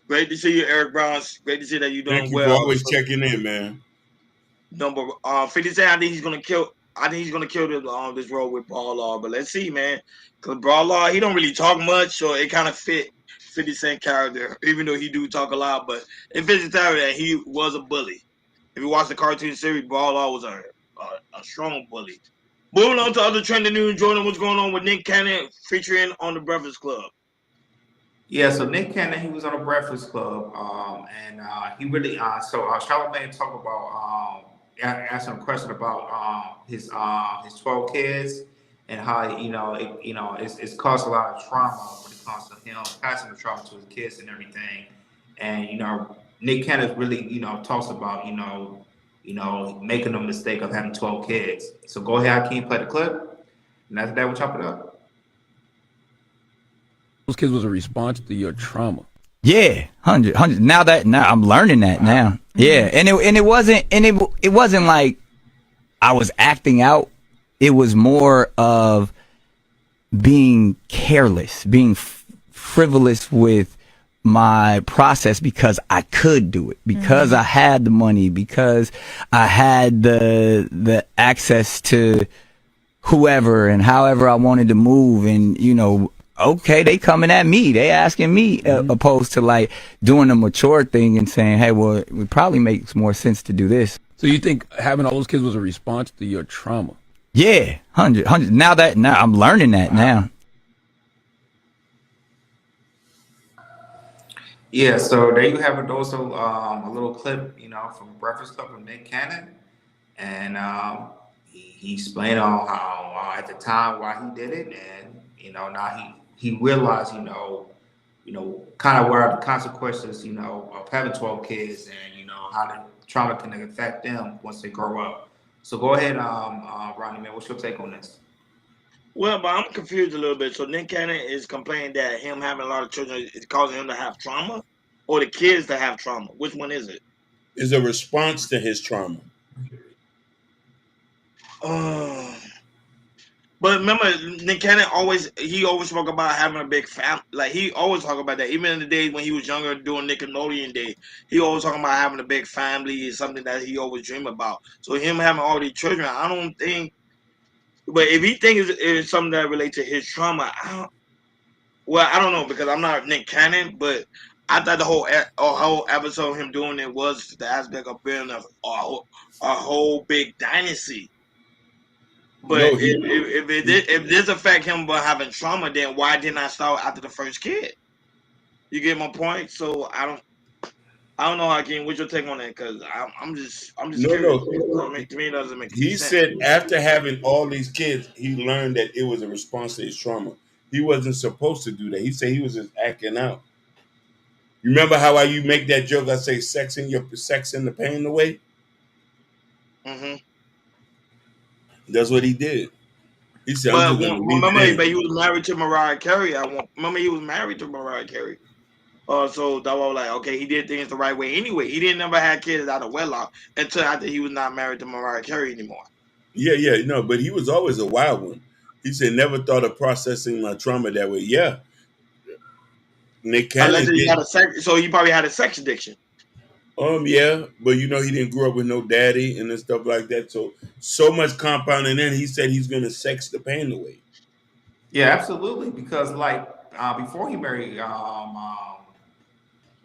Great to see you, Eric Brown. Great to see that you're Thank doing you for well. always checking in, man. Number 50 Cent, I think he's gonna kill. I think he's gonna kill this role with Brawl Law, but let's see, man. Cause Brawl Law, he don't really talk much, so it kind of fit 50 Cent character, even though he do talk a lot. But it fits his character that he was a bully. If you watch the cartoon series, Brawl Law was a strong bully. Moving on to other trending news, Jordan, what's going on with Nick Cannon featuring on the Breakfast Club? Yeah, so Nick Cannon, he was on the Breakfast Club, and he really Charlamagne talked about asked him a question about his 12 kids and how it's caused a lot of trauma when it comes to him passing the trauma to his kids and everything, and Nick Cannon really talks about making the mistake of having 12 kids. So go ahead, Hakeem, play the clip, and after that we'll chop it up. Those kids was a response to your trauma. Yeah, 100. Now I'm learning that now. Yeah, and it wasn't like I was acting out. It was more of being careless, being frivolous with my process because I could do it, because I had the money, because I had the access to whoever and however I wanted to move, and okay, they coming at me. They asking me, opposed to like doing a mature thing and saying, hey, well, it would probably makes more sense to do this. So you think having all those kids was a response to your trauma? Yeah, 100. Now I'm learning that now. Yeah, so there you have it. Also, a little clip, from Breakfast Club with Nick Cannon, and he explained on how at the time why he did it, and now he realized, kind of what are the consequences, of having 12 kids, and how the trauma can affect them once they grow up. So go ahead, Ronnie, man, what's your take on this? Well, but I'm confused a little bit. So Nick Cannon is complaining that him having a lot of children is causing him to have trauma, or the kids to have trauma. Which one is it? Is a response to his trauma. But remember, Nick Cannon always spoke about having a big family. Like he always talked about that. Even in the days when he was younger, doing Nickelodeon Day, he always talking about having a big family is something that he always dreamed about. So him having all these children, I don't think. But if he thinks it's something that relates to his trauma, I don't know because I'm not Nick Cannon, but I thought the whole episode of him doing it was the aspect of building a whole big dynasty. But No, if this affect him by having trauma, then why didn't I start after the first kid? You get my point. So I don't know, Hakeem, what's your take on that? Because I'm just no, curious. no. To me, it doesn't make any He sense. said after having all these kids, he learned that it was a response to his trauma. He wasn't supposed to do that. He said he was just acting out. You remember how you make that joke? I say sexing the pain away. Hmm. That's what he did. He said, "I'm But just gonna leave remember, it but in." he was married to Mariah Carey. Remember he was married to Mariah Carey. So that was like, okay, he did things the right way anyway. He didn't never have kids out of wedlock until after he was not married to Mariah Carey anymore. Yeah, yeah, no, but he was always a wild one. He said, "Never thought of processing my trauma that way." Yeah, Nick Cannon Allegedly, he did. had so he probably had a sex addiction. Yeah, but he didn't grow up with no daddy and stuff like that. So much compounding in. He said he's gonna sex the pain away. Yeah, absolutely. Because like before he married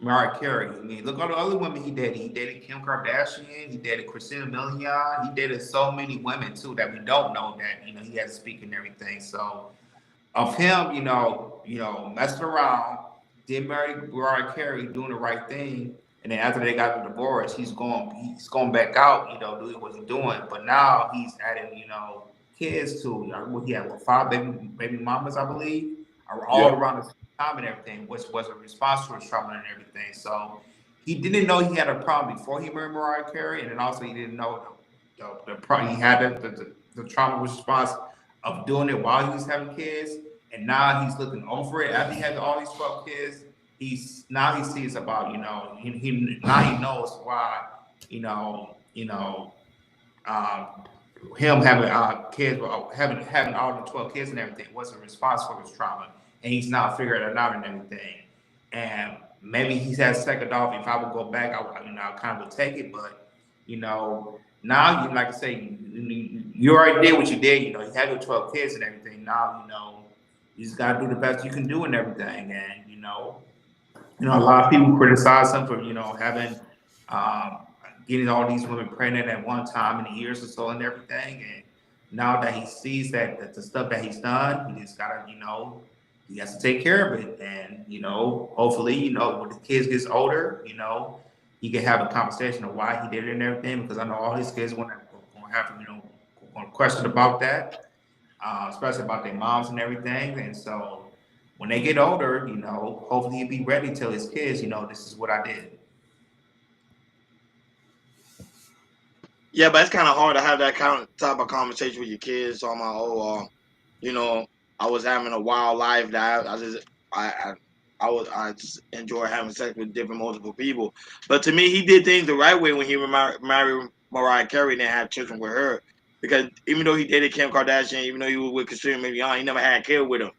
Mariah Carey, I mean, look at all the other women he dated. He dated Kim Kardashian. He dated Christina Milian. He dated so many women too that we don't know that he has to speak and everything. So of him, messing around, did marry Mariah Carey, doing the right thing, and then after they got the divorce, he's going back out, doing what he's doing. But now he's adding, kids to he had five baby mamas, I believe, are all Yep. around the same time and everything, which was a response to his trauma and everything. So he didn't know he had a problem before he married Mariah Carey, and then also he didn't know he had the trauma response of doing it while he was having kids, and now he's looking over it after he had all these 12 kids. He sees about now he knows why him having kids, having all the 12 kids and everything was a response for his trauma, and he's now figuring it out and everything. And maybe he's had second off. If I would go back, I kind of would take it, but now you, like I say, you already did what you did. You had your 12 kids and everything. Now you just gotta do the best you can do and everything. And a lot of people criticize him for having getting all these women pregnant at one time in the years or so and everything. And now that he sees that the stuff that he's done, he just gotta he has to take care of it. And hopefully when the kids gets older, he can have a conversation of why he did it and everything, because I know all his kids going to have going to question about that, especially about their moms and everything. And so when they get older, hopefully he'll be ready to tell his kids, this is what I did. Yeah, but it's kind of hard to have that type of conversation with your kids. On my I was having a wild life that I just enjoy having sex with different multiple people. But to me, he did things the right way when he married Mariah Carey and then had children with her. Because even though he dated Kim Kardashian, even though he was with Christina Milian, he never had a kid with him.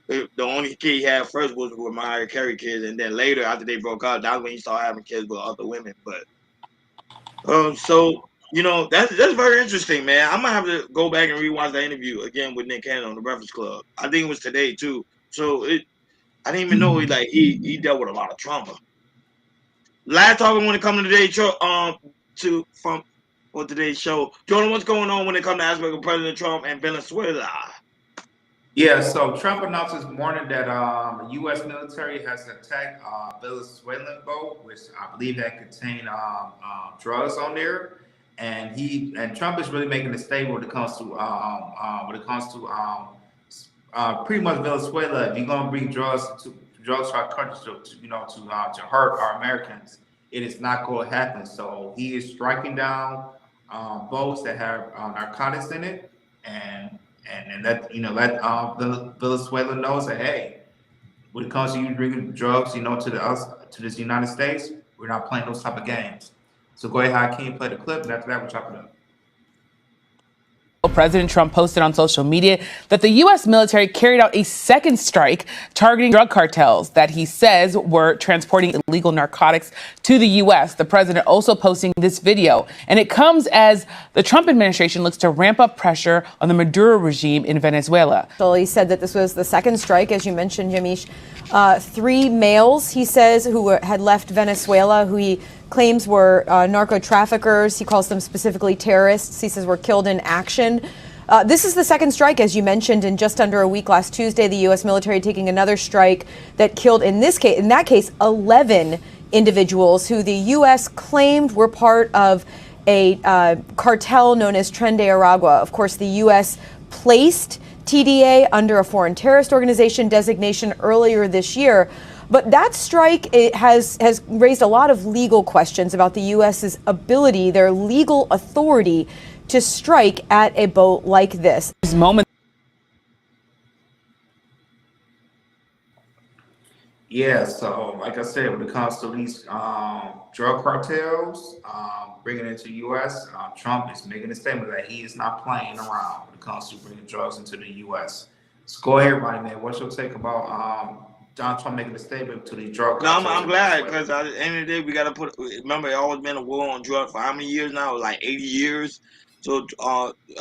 The only kid he had first was with Mariah Carey kids, and then later after they broke up, that's when he started having kids with other women. But so that's very interesting, man. I'm gonna have to go back and rewatch that interview again with Nick Cannon on the Breakfast Club. I think it was today too. So I didn't even know he dealt with a lot of trauma. Last topic when it comes to today's show, for today's show, Jordan, what's going on when it comes to aspect of President Trump and Venezuela? Yeah, so Trump announced this morning that the U.S. military has attacked Venezuelan boat, which I believe that contained drugs on there, and Trump is really making a statement when it comes to pretty much Venezuela. If you're gonna bring drugs to our country to hurt our Americans, it is not going to happen. So he is striking down boats that have narcotics in it, and let Venezuela knows that, hey, when it comes to you bringing drugs, to this United States, we're not playing those type of games. So go ahead, Hakeem, play the clip, and after that, we'll chop it up. President Trump posted on social media that the U.S. military carried out a second strike targeting drug cartels that he says were transporting illegal narcotics to the U.S. The president also posting this video, and it comes as the Trump administration looks to ramp up pressure on the Maduro regime in Venezuela. So he said that this was the second strike, as you mentioned, Jamish. 3 males, he says, who had left Venezuela, who he claims were narco traffickers. He calls them specifically terrorists. He says were killed in action. This is the second strike, as you mentioned, in just under a week. Last Tuesday, the U.S. military taking another strike that killed, in that case, 11 individuals who the U.S. claimed were part of a cartel known as Tren de Aragua. Of course, the U.S. placed TDA under a foreign terrorist organization designation earlier this year. But that strike has raised a lot of legal questions about the U.S.'s ability, their legal authority to strike at a boat like this. Yeah, so like I said, when it comes to these drug cartels bringing it into U.S., Trump is making a statement that he is not playing around when it comes to bringing drugs into the U.S. So go ahead, Ronnie, man. What's your take about Donald Trump making a statement to these drug No, cartels? I'm glad because at the end of the day, we got to remember, it always been a war on drugs for how many years now? Like 80 years. So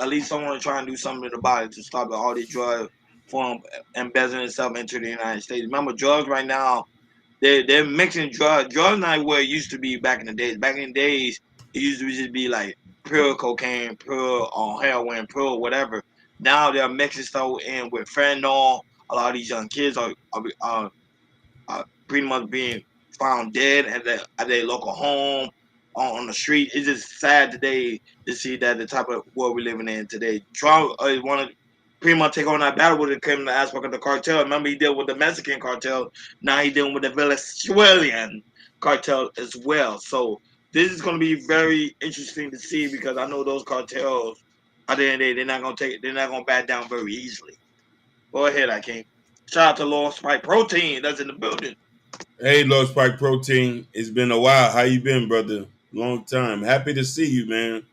at least someone is trying to do something about it to stop all these drugs from embezzling itself into the United States. Remember, drugs right now, they're mixing drugs. Drugs not where it used to be back in the days. Back in the days, it used to just be like pure cocaine, pure heroin, pure whatever. Now they're mixing stuff in with fentanyl. A lot of these young kids are pretty much being found dead at their local home on the street. It's just sad today to see that the type of world we're living in today. Trump is want to pretty much take on that battle with the criminal aspect of the cartel. Remember, he dealt with the Mexican cartel. Now he's dealing with the Venezuelan cartel as well. So this is going to be very interesting to see because I know those cartels at the end of the day, they're not gonna back down very easily. Go ahead, I can't. Shout out to Lord Spike Protein that's in the building. Hey, Lord Spike Protein. It's been a while. How you been, brother? Long time. Happy to see you, man.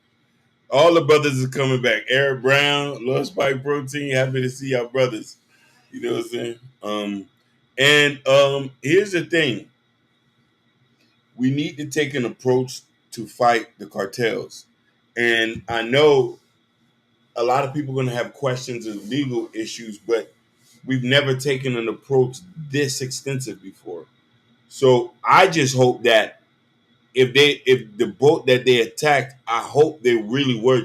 All the brothers are coming back. Eric Brown, Lord Spike Protein. Happy to see y'all brothers. You know what I'm saying? Here's the thing. We need to take an approach to fight the cartels. And I know a lot of people are going to have questions of legal issues, but we've never taken an approach this extensive before. So I just hope that if the boat that they attacked, I hope they really were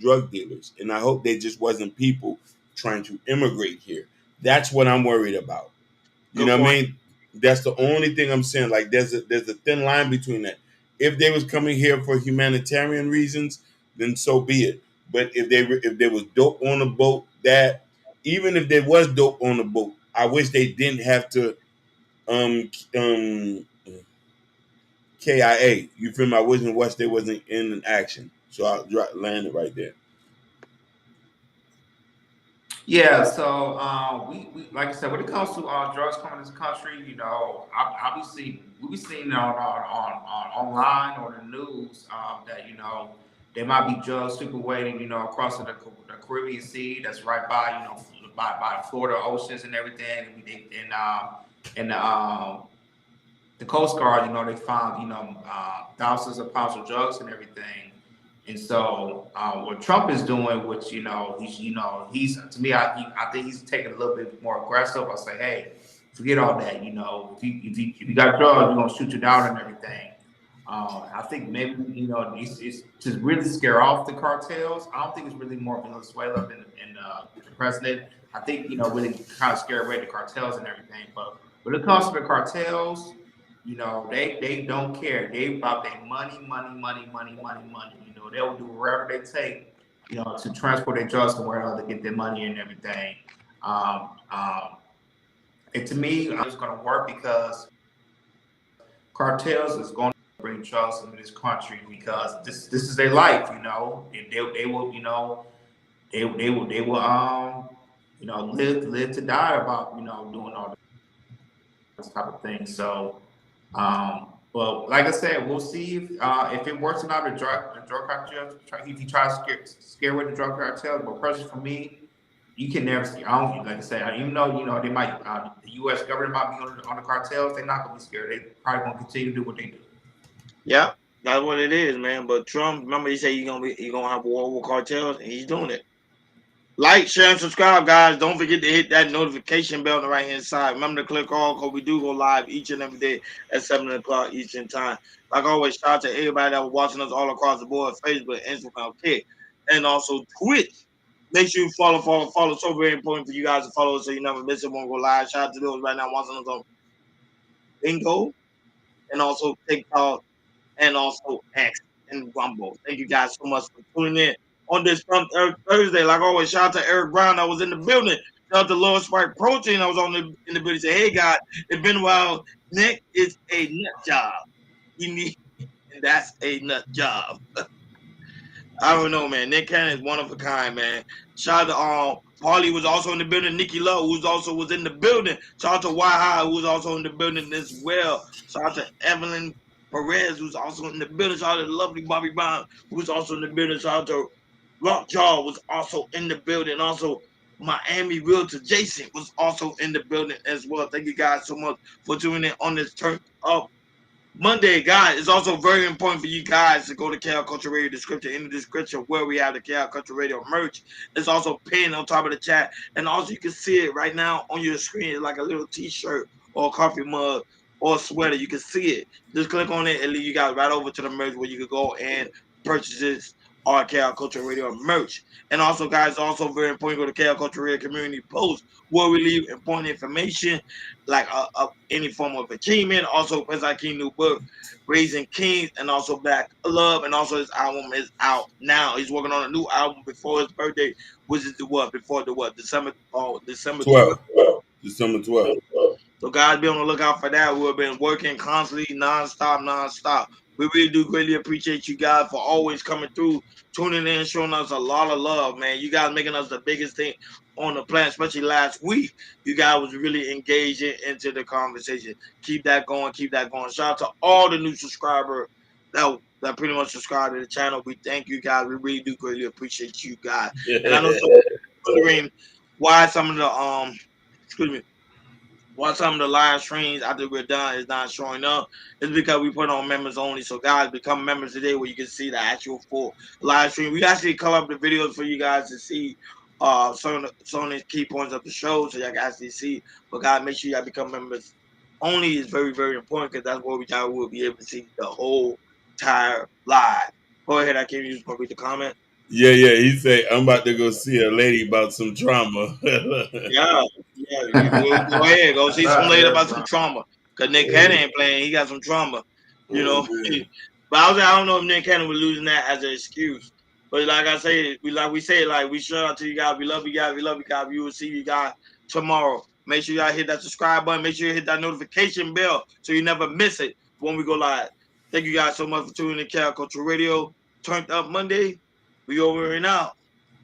drug dealers, and I hope they just wasn't people trying to immigrate here. That's what I'm worried about. You know what I mean? That's the only thing I'm saying. Like there's a thin line between that. If they was coming here for humanitarian reasons, then so be it. But if there was dope on the boat, that even if there was dope on the boat, I wish they didn't have to KIA. You feel me? I wasn't watched. They wasn't in action, so I landed right there. Yeah, so we like I said, when it comes to drugs coming to this country, you know, obviously we be seeing on online or the news that you know there might be drugs circulating, you know, across the Caribbean Sea that's right by you know by Florida oceans and everything, and the Coast Guard, you know, they found you know thousands of pounds of drugs and everything. And so, what Trump is doing, which he's to me, I think he's taking a little bit more aggressive. I say, hey, forget all that. You know, if you got drugs, we're gonna shoot you down and everything. I think maybe you know it's to really scare off the cartels. I don't think it's really more Venezuela than the president. I think you know really kind of scare away the cartels and everything. But when it comes to the cartels, you know, they don't care. They about their money. You know, they'll do whatever they take, you know, to transport their drugs somewhere else to get their money and everything. Um, um, and to me, it's going to work because cartels is going to bring drugs into this country because this is their life, you know. And they will, you know, they will you know, live to die about, you know, doing all this type of thing. So Well, like I said, we'll see if it works out the drug cartel. If he tries to scare away the drug cartel, but personally for me, you can never scare. I don't like I said, even though they might the U.S. government might be on the cartels, they're not gonna be scared. They probably gonna continue to do what they do. Yeah, that's what it is, man. But Trump, remember, he said he gonna have war with cartels, and he's doing it. Like, share, and subscribe, guys. Don't forget to hit that notification bell on the right hand side. Remember to click all, because we do go live each and every day at 7 o'clock Eastern time. Like always, shout out to everybody that was watching us all across the board: Facebook, Instagram, Kick, and also Twitch. Make sure you follow. So very important for you guys to follow us so you never miss it when we go live. Shout out to those right now watching us on Bingo and also TikTok and also X and Rumble. Thank you guys so much for tuning in on this Thursday. Like always, shout out to Eric Brown that was in the building. Shout out to Lord Spike Protein that was in the building. Say, hey guys, it's been a while. Nick is a nut job. And that's a nut job. I don't know, man. Nick Cannon is one of a kind, man. Shout out to Paulie was also in the building. Nikki Love, who also was in the building. Shout out to Waha, who was also in the building as well. Shout out to Evelyn Perez, who's also in the building. Shout out to lovely Bobby Brown, who's also in the building. Shout out to Rockjaw, was also in the building. Also, Miami Realtor Jason was also in the building as well. Thank you guys so much for tuning in on this Turn Up Monday, guys. It's also very important for you guys to go to KL Culture Radio description in the description where we have the KL Culture Radio merch. It's also pinned on top of the chat, and also you can see it right now on your screen. It's like a little T-shirt or a coffee mug or a sweater. You can see it. Just click on it and lead you guys right over to the merch where you can go and purchase this our KL Culture Radio merch. And also, guys, also very important, go to KL Culture Radio Community Post where we leave important information like any form of achievement. Also, President King new book, Raising Kings, and also Black Love, and also his album is out now. He's working on a new album before his birthday, which is December 12th. 12th. December 12th. So guys, be on the lookout for that. We've been working constantly, nonstop. We really do greatly appreciate you guys for always coming through, tuning in, showing us a lot of love, man. You guys making us the biggest thing on the planet, especially last week. You guys was really engaging into the conversation. Keep that going. Shout out to all the new subscribers that pretty much subscribe to the channel. We thank you guys. We really do greatly appreciate you guys. And I know some wondering why some of the why some of the live streams after we're done is not showing up. It's because we put on members only. So guys, become members today where you can see the actual full live stream. We actually color up the videos for you guys to see some of the key points of the show so y'all can actually see. But guys, make sure y'all become members only. Is very, very important because that's where we'll be able to see the whole entire live. Go ahead, I can use to read the comment. Yeah. He said, I'm about to go see a lady about some trauma. Yeah. Go ahead. Go see some lady about some trauma. Because Nick Cannon ain't playing. He got some trauma. You know. But I don't know if Nick Cannon was losing that as an excuse. But like I say, we shout out to you guys. We love you guys. We will see you guys tomorrow. Make sure y'all hit that subscribe button. Make sure you hit that notification bell so you never miss it when we go live. Thank you guys so much for tuning in to KL Culture Radio. Turned Up Monday. We over and out.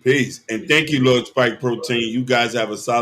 Peace. And thank you, Lord Spike Protein. You guys have a solid